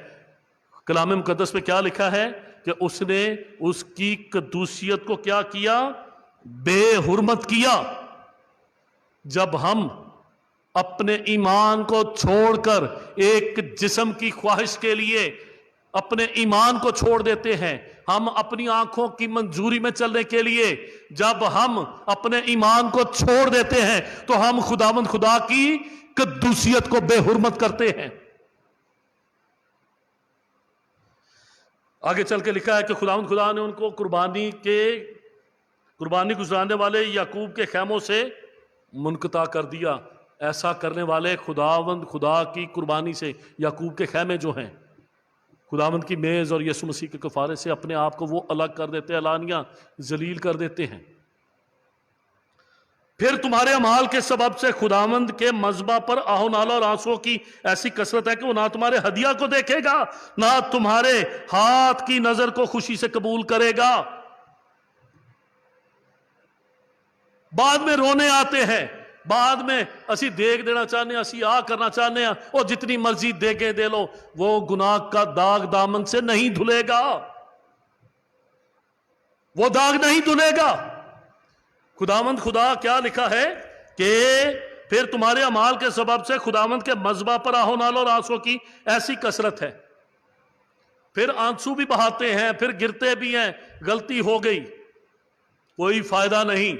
کلام مقدس میں کیا لکھا ہے کہ اس نے اس کی قدوسیت کو کیا کیا؟ بے حرمت کیا. جب ہم اپنے ایمان کو چھوڑ کر ایک جسم کی خواہش کے لیے اپنے ایمان کو چھوڑ دیتے ہیں, ہم اپنی آنکھوں کی منظوری میں چلنے کے لیے جب ہم اپنے ایمان کو چھوڑ دیتے ہیں تو ہم خداوند خدا کی قدوسیت کو بے حرمت کرتے ہیں. آگے چل کے لکھا ہے کہ خداوند خدا نے ان کو قربانی گزرانے والے یعقوب کے خیموں سے منقطع کر دیا. ایسا کرنے والے خداوند خدا کی قربانی سے, یعقوب کے خیمے جو ہیں, خداوند کی میز اور یسوع مسیح کے کفارے سے اپنے آپ کو وہ الگ کر دیتے, اعلانیہ ذلیل کر دیتے ہیں. پھر تمہارے اعمال کے سبب سے خداوند کے مذبح پر آہو نالہ اور آنسوؤں کی ایسی کثرت ہے کہ وہ نہ تمہارے ہدیہ کو دیکھے گا, نہ تمہارے ہاتھ کی نظر کو خوشی سے قبول کرے گا. بعد میں رونے آتے ہیں, بعد میں اسی دیکھ دینا چاہنے ہیں, اسی آ کرنا چاہنے ہیں, اور جتنی مرضی دیکھیں دے لو, وہ گناہ کا داغ دامن سے نہیں دھلے گا. وہ داغ نہیں دھلے گا. خداوند خدا کیا لکھا ہے کہ پھر تمہارے اعمال کے سبب سے خداوند کے مذبح پر آہو نالوں اور آنسوؤں کی ایسی کثرت ہے. پھر آنسو بھی بہاتے ہیں, پھر گرتے بھی ہیں, غلطی ہو گئی, کوئی فائدہ نہیں.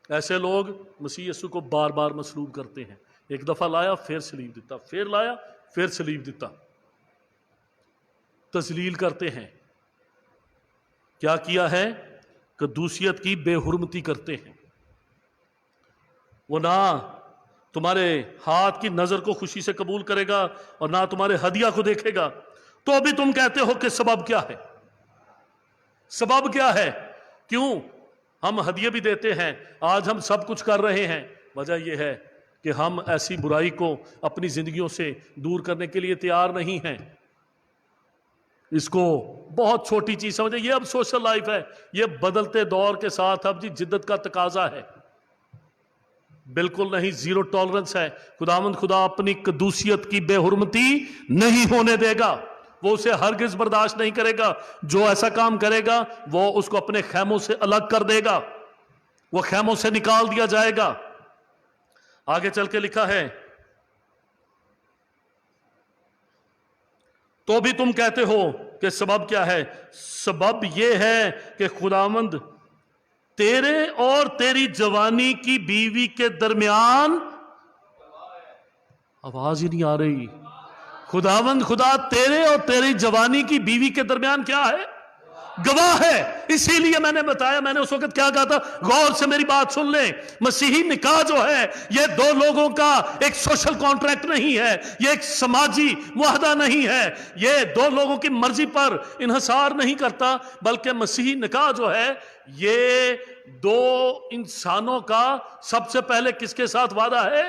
ایسے لوگ مسیح یسوع کو بار بار مصلوب کرتے ہیں. ایک دفعہ لایا پھر سلیب دیتا, پھر لایا پھر سلیب دیتا, تذلیل کرتے ہیں. کیا کیا ہے؟ قدوسیت کی بے حرمتی کرتے ہیں. وہ نہ تمہارے ہاتھ کی نظر کو خوشی سے قبول کرے گا اور نہ تمہارے ہدیہ کو دیکھے گا. تو ابھی تم کہتے ہو کہ سبب کیا ہے؟ سبب کیا ہے؟ کیوں ہم ہدیے بھی دیتے ہیں, آج ہم سب کچھ کر رہے ہیں؟ وجہ یہ ہے کہ ہم ایسی برائی کو اپنی زندگیوں سے دور کرنے کے لیے تیار نہیں ہیں. اس کو بہت چھوٹی چیز سمجھیں. یہ اب سوشل لائف ہے, یہ بدلتے دور کے ساتھ اب جی جدت کا تقاضا ہے. بالکل نہیں, زیرو ٹالرنس ہے. خداوند خدا اپنی قدوسیت کی بے حرمتی نہیں ہونے دے گا. وہ اسے ہرگز برداشت نہیں کرے گا. جو ایسا کام کرے گا وہ اس کو اپنے خیموں سے الگ کر دے گا, وہ خیموں سے نکال دیا جائے گا. آگے چل کے لکھا ہے, تو بھی تم کہتے ہو کہ سبب کیا ہے؟ سبب یہ ہے کہ خداوند تیرے اور تیری جوانی کی بیوی کے درمیان, آواز ہی نہیں آ رہی, خداوند خدا تیرے اور تیری جوانی کی بیوی کے درمیان کیا ہے؟ گواہ ہے. اسی لیے میں نے بتایا, میں نے اس وقت کیا کہا تھا, غور سے میری بات سن لیں. مسیحی نکاح جو ہے یہ دو لوگوں کا ایک سوشل کانٹریکٹ نہیں ہے, یہ ایک سماجی معاہدہ نہیں ہے, یہ دو لوگوں کی مرضی پر انحصار نہیں کرتا, بلکہ مسیحی نکاح جو ہے یہ دو انسانوں کا سب سے پہلے کس کے ساتھ وعدہ ہے؟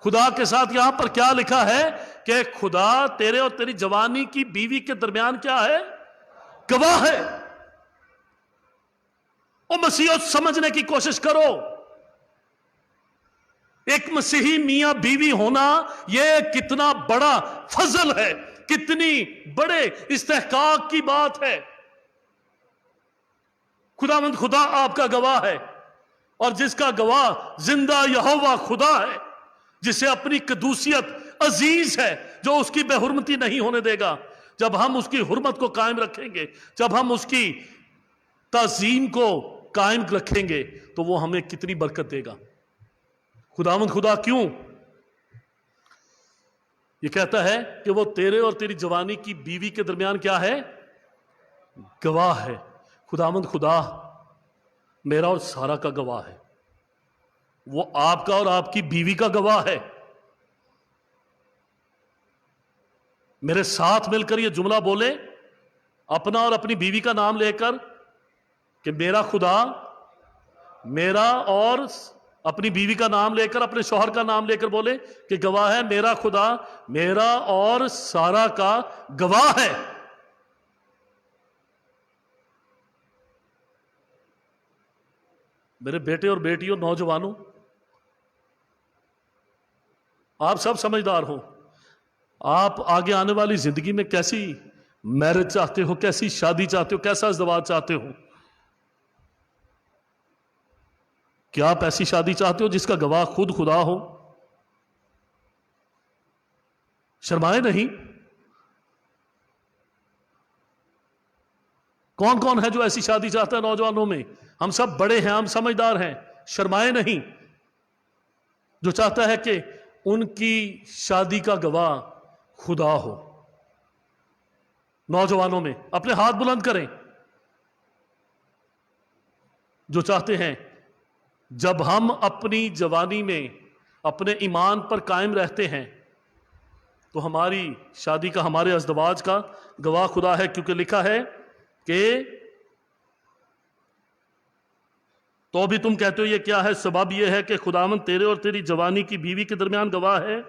خدا کے ساتھ. یہاں پر کیا لکھا ہے کہ خدا تیرے اور تیری جوانی کی بیوی کے درمیان کیا ہے؟ گواہ ہے. اور مسیحیت سمجھنے کی کوشش کرو, ایک مسیحی میاں بیوی ہونا یہ کتنا بڑا فضل ہے, کتنی بڑے استحقاق کی بات ہے. خداوند خدا آپ کا گواہ ہے, اور جس کا گواہ زندہ یہوہ خدا ہے, جسے اپنی قدوسیت عزیز ہے, جو اس کی بے حرمتی نہیں ہونے دے گا. جب ہم اس کی حرمت کو قائم رکھیں گے, جب ہم اس کی تعظیم کو قائم رکھیں گے, تو وہ ہمیں کتنی برکت دے گا. خداوند خدا کیوں یہ کہتا ہے کہ وہ تیرے اور تیری جوانی کی بیوی کے درمیان کیا ہے؟ گواہ ہے. خداوند خدا میرا اور سارا کا گواہ ہے, وہ آپ کا اور آپ کی بیوی کا گواہ ہے. میرے ساتھ مل کر یہ جملہ بولے, اپنا اور اپنی بیوی کا نام لے کر, کہ میرا خدا, میرا اور اپنی بیوی کا نام لے کر, اپنے شوہر کا نام لے کر بولے کہ گواہ ہے میرا خدا میرا اور سارا کا گواہ ہے. میرے بیٹے اور بیٹیوں, نوجوانوں, آپ سب سمجھدار ہو, آپ آگے آنے والی زندگی میں کیسی میرج چاہتے ہو, کیسی شادی چاہتے ہو, کیسا ازدواج چاہتے ہو؟ کیا آپ ایسی شادی چاہتے ہو جس کا گواہ خود خدا ہو؟ شرمائے نہیں. کون کون ہے جو ایسی شادی چاہتا ہے نوجوانوں میں؟ ہم سب بڑے ہیں, ہم سمجھدار ہیں, شرمائے نہیں. جو چاہتا ہے کہ ان کی شادی کا گواہ خدا ہو. نوجوانوں میں اپنے ہاتھ بلند کریں جو چاہتے ہیں جب ہم اپنی جوانی میں اپنے ایمان پر قائم رہتے ہیں تو ہماری شادی کا, ہمارے ازدواج کا گواہ خدا ہے. کیونکہ لکھا ہے کہ تو بھی تم کہتے ہو یہ کیا ہے؟ سبب یہ ہے کہ خداوند تیرے اور تیری جوانی کی بیوی کے درمیان گواہ ہے.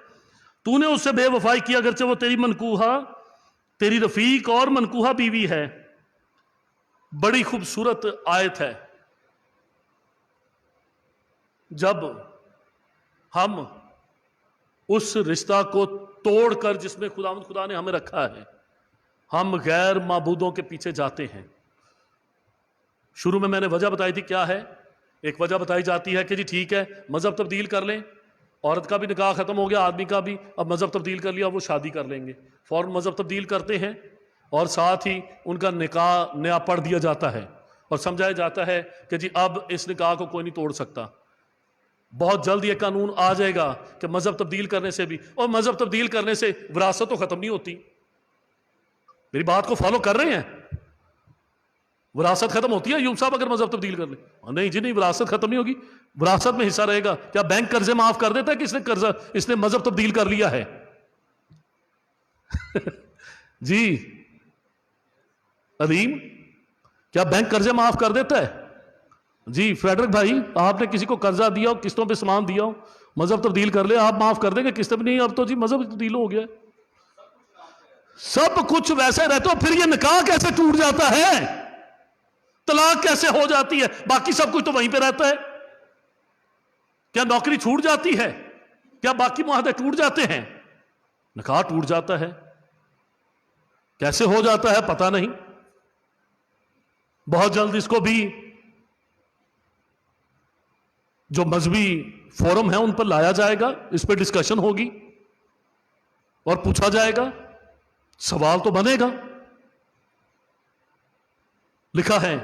تو نے اس سے بے وفائی کی, اگرچہ وہ تیری منکوحہ, تیری رفیق اور منکوحہ بیوی ہے. بڑی خوبصورت آیت ہے. جب ہم اس رشتہ کو توڑ کر جس میں خداوند خدا نے ہمیں رکھا ہے, ہم غیر معبودوں کے پیچھے جاتے ہیں. شروع میں نے وجہ بتائی تھی کیا ہے. ایک وجہ بتائی جاتی ہے کہ جی ٹھیک ہے مذہب تبدیل کر لیں, عورت کا بھی نکاح ختم ہو گیا, آدمی کا بھی, اب مذہب تبدیل کر لیا, وہ شادی کر لیں گے. فوراً مذہب تبدیل کرتے ہیں اور ساتھ ہی ان کا نکاح نیا پڑھ دیا جاتا ہے اور سمجھایا جاتا ہے کہ جی اب اس نکاح کو کوئی نہیں توڑ سکتا. بہت جلد یہ قانون آ جائے گا کہ مذہب تبدیل کرنے سے بھی, اور مذہب تبدیل کرنے سے وراثت تو ختم نہیں ہوتی. میری بات کو فالو کر رہے ہیں؟ وراثت ختم ہوتی ہے ایوب صاحب اگر مذہب تبدیل کر لیں؟ نہیں جی نہیں, وراثت ختم نہیں ہوگی, وراثت میں حصہ رہے گا. کیا بینک قرضے معاف کر دیتا ہے کہ اس نے مذہب تبدیل کر لیا ہے؟ جی علیم, کیا بینک قرضے معاف کر دیتا ہے؟ جی فریڈرک بھائی, آپ نے کسی کو قرضہ دیا ہو, قسطوں پہ سامان دیا ہو, مذہب تبدیل کر لے, آپ معاف کر دیں گے؟ قسط بھی نہیں, اب تو جی مذہب تبدیل ہو گیا. سب کچھ ویسے رہتا ہو, پھر یہ نکاح کیسے ٹوٹ جاتا ہے؟ طلاق کیسے ہو جاتی ہے؟ باقی سب کچھ تو وہیں پہ رہتا ہے. کیا نوکری چھوٹ جاتی ہے؟ کیا باقی معاہدے ٹوٹ جاتے ہیں؟ نکاح ٹوٹ جاتا ہے. کیسے ہو جاتا ہے پتہ نہیں. بہت جلد اس کو بھی جو مذہبی فورم ہے ان پر لایا جائے گا, اس پہ ڈسکشن ہوگی اور پوچھا جائے گا, سوال تو بنے گا. لکھا ہے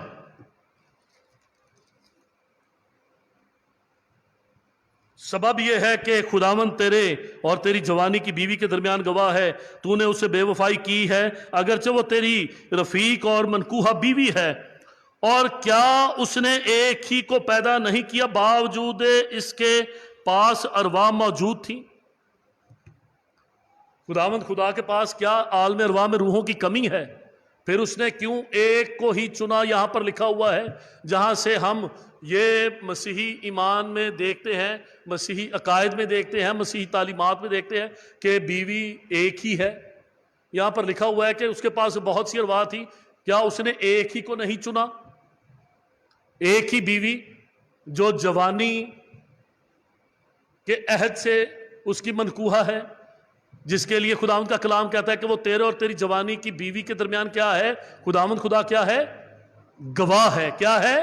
سبب یہ ہے کہ خداوند تیرے اور تیری جوانی کی بیوی کے درمیان گواہ ہے، تو نے اسے بے وفائی کی ہے اگرچہ وہ تیری رفیق اور منکوحہ بیوی ہے۔ اور کیا اس نے ایک ہی کو پیدا نہیں کیا باوجود اس کے پاس ارواح موجود تھی؟ خداوند خدا کے پاس کیا عالم ارواح میں روحوں کی کمی ہے؟ پھر اس نے کیوں ایک کو ہی چنا؟ یہاں پر لکھا ہوا ہے، جہاں سے ہم یہ مسیحی ایمان میں دیکھتے ہیں، مسیحی عقائد میں دیکھتے ہیں، مسیحی تعلیمات میں دیکھتے ہیں کہ بیوی ایک ہی ہے۔ یہاں پر لکھا ہوا ہے کہ اس کے پاس بہت سی ارواح تھی، کیا اس نے ایک ہی کو نہیں چنا؟ ایک ہی بیوی جو جوانی کے عہد سے اس کی منکوحہ ہے، جس کے لیے خداوند کا کلام کہتا ہے کہ وہ تیرے اور تیری جوانی کی بیوی کے درمیان کیا ہے؟ خداوند خدا کیا ہے؟ گواہ ہے۔ کیا ہے؟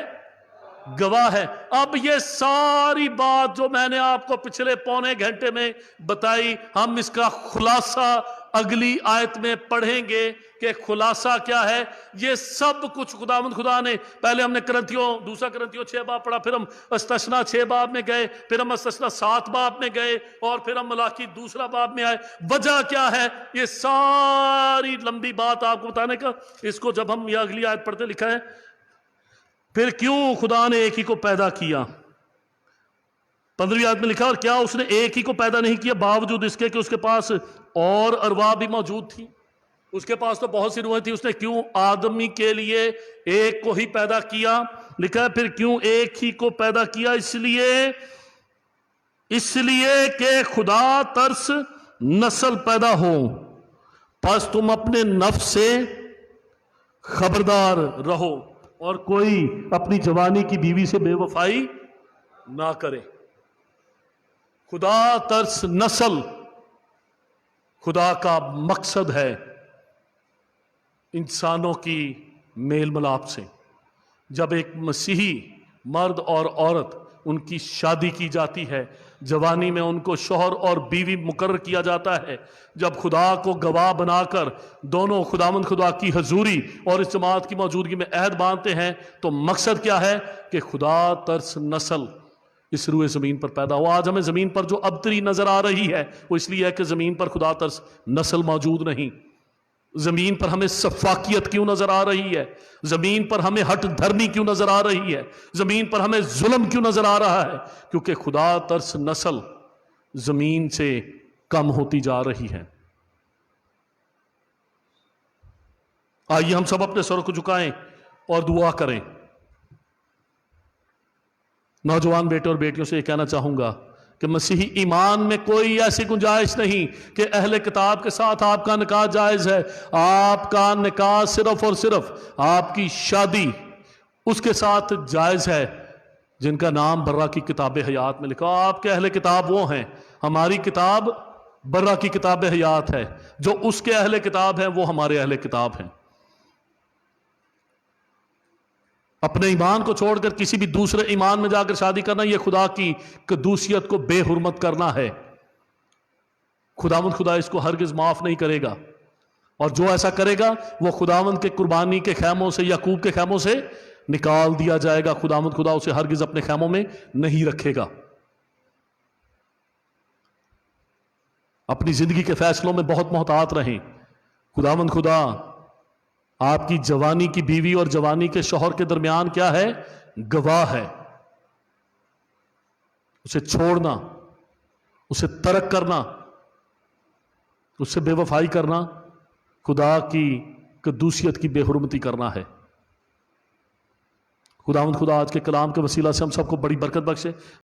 گواہ ہے۔ اب یہ ساری بات جو میں نے آپ کو پچھلے پونے گھنٹے میں بتائی، ہم اس کا خلاصہ اگلی آیت میں پڑھیں گے کہ خلاصہ کیا ہے۔ یہ سب کچھ خداوند خدا نے، پہلے ہم نے دوسرا کرنتھیوں 6 باب پڑھا، پھر ہم استثنا 6 باب میں گئے، پھر ہم استثنا 7 باب میں گئے، اور پھر ہم ملاکی 2 باب میں آئے۔ وجہ کیا ہے؟ یہ ساری لمبی بات آپ کو بتانے کا، اس کو جب ہم یہ اگلی آیت پڑھتے لکھا ہے، پھر کیوں خدا نے ایک ہی کو پیدا کیا؟ 15ویں آیت میں لکھا، اور کیا اس نے ایک ہی کو پیدا نہیں کیا باوجود اس کے کہ اس کے پاس اور ارواح بھی موجود تھی؟ اس کے پاس تو بہت سی روحیں تھیں، اس نے کیوں آدمی کے لیے ایک کو ہی پیدا کیا؟ لکھا ہے پھر کیوں ایک ہی کو پیدا کیا؟ اس لیے کہ خدا ترس نسل پیدا ہو، پس تم اپنے نفس سے خبردار رہو اور کوئی اپنی جوانی کی بیوی سے بے وفائی نہ کرے۔ خدا ترس نسل خدا کا مقصد ہے انسانوں کی میل ملاپ سے۔ جب ایک مسیحی مرد اور عورت ان کی شادی کی جاتی ہے، جوانی میں ان کو شوہر اور بیوی مقرر کیا جاتا ہے، جب خدا کو گواہ بنا کر دونوں خداوند خدا کی حضوری اور اس جماعت کی موجودگی میں عہد باندھتے ہیں، تو مقصد کیا ہے؟ کہ خدا ترس نسل اس روئے زمین پر پیدا ہو۔ آج ہمیں زمین پر جو ابتری نظر آ رہی ہے، وہ اس لیے ہے کہ زمین پر خدا ترس نسل موجود نہیں۔ زمین پر ہمیں سفاکیت کیوں نظر آ رہی ہے؟ زمین پر ہمیں ہٹ دھرمی کیوں نظر آ رہی ہے؟ زمین پر ہمیں ظلم کیوں نظر آ رہا ہے؟ کیونکہ خدا ترس نسل زمین سے کم ہوتی جا رہی ہے۔ آئیے ہم سب اپنے سروں کو جھکائیں اور دعا کریں۔ نوجوان بیٹے اور بیٹیوں سے یہ کہنا چاہوں گا کہ مسیحی ایمان میں کوئی ایسی گنجائش نہیں کہ اہل کتاب کے ساتھ آپ کا نکاح جائز ہے۔ آپ کا نکاح صرف اور صرف آپ کی شادی اس کے ساتھ جائز ہے جن کا نام برہ کی کتاب حیات میں لکھا۔ آپ کے اہل کتاب وہ ہیں، ہماری کتاب برہ کی کتاب حیات ہے، جو اس کے اہل کتاب ہیں وہ ہمارے اہل کتاب ہیں۔ اپنے ایمان کو چھوڑ کر کسی بھی دوسرے ایمان میں جا کر شادی کرنا، یہ خدا کی قدوسیت کو بے حرمت کرنا ہے۔ خداوند خدا اس کو ہرگز معاف نہیں کرے گا، اور جو ایسا کرے گا وہ خداوند کے قربانی کے خیموں سے، یعقوب کے خیموں سے نکال دیا جائے گا۔ خداوند خدا اسے ہرگز اپنے خیموں میں نہیں رکھے گا۔ اپنی زندگی کے فیصلوں میں بہت محتاط رہیں۔ خداوند خدا آپ کی جوانی کی بیوی اور جوانی کے شوہر کے درمیان کیا ہے؟ گواہ ہے۔ اسے چھوڑنا، اسے ترک کرنا، اس سے بے وفائی کرنا، خدا کی قدوسیت کی بے حرمتی کرنا ہے۔ خداوند خدا آج کے کلام کے وسیلہ سے ہم سب کو بڑی برکت بخشے۔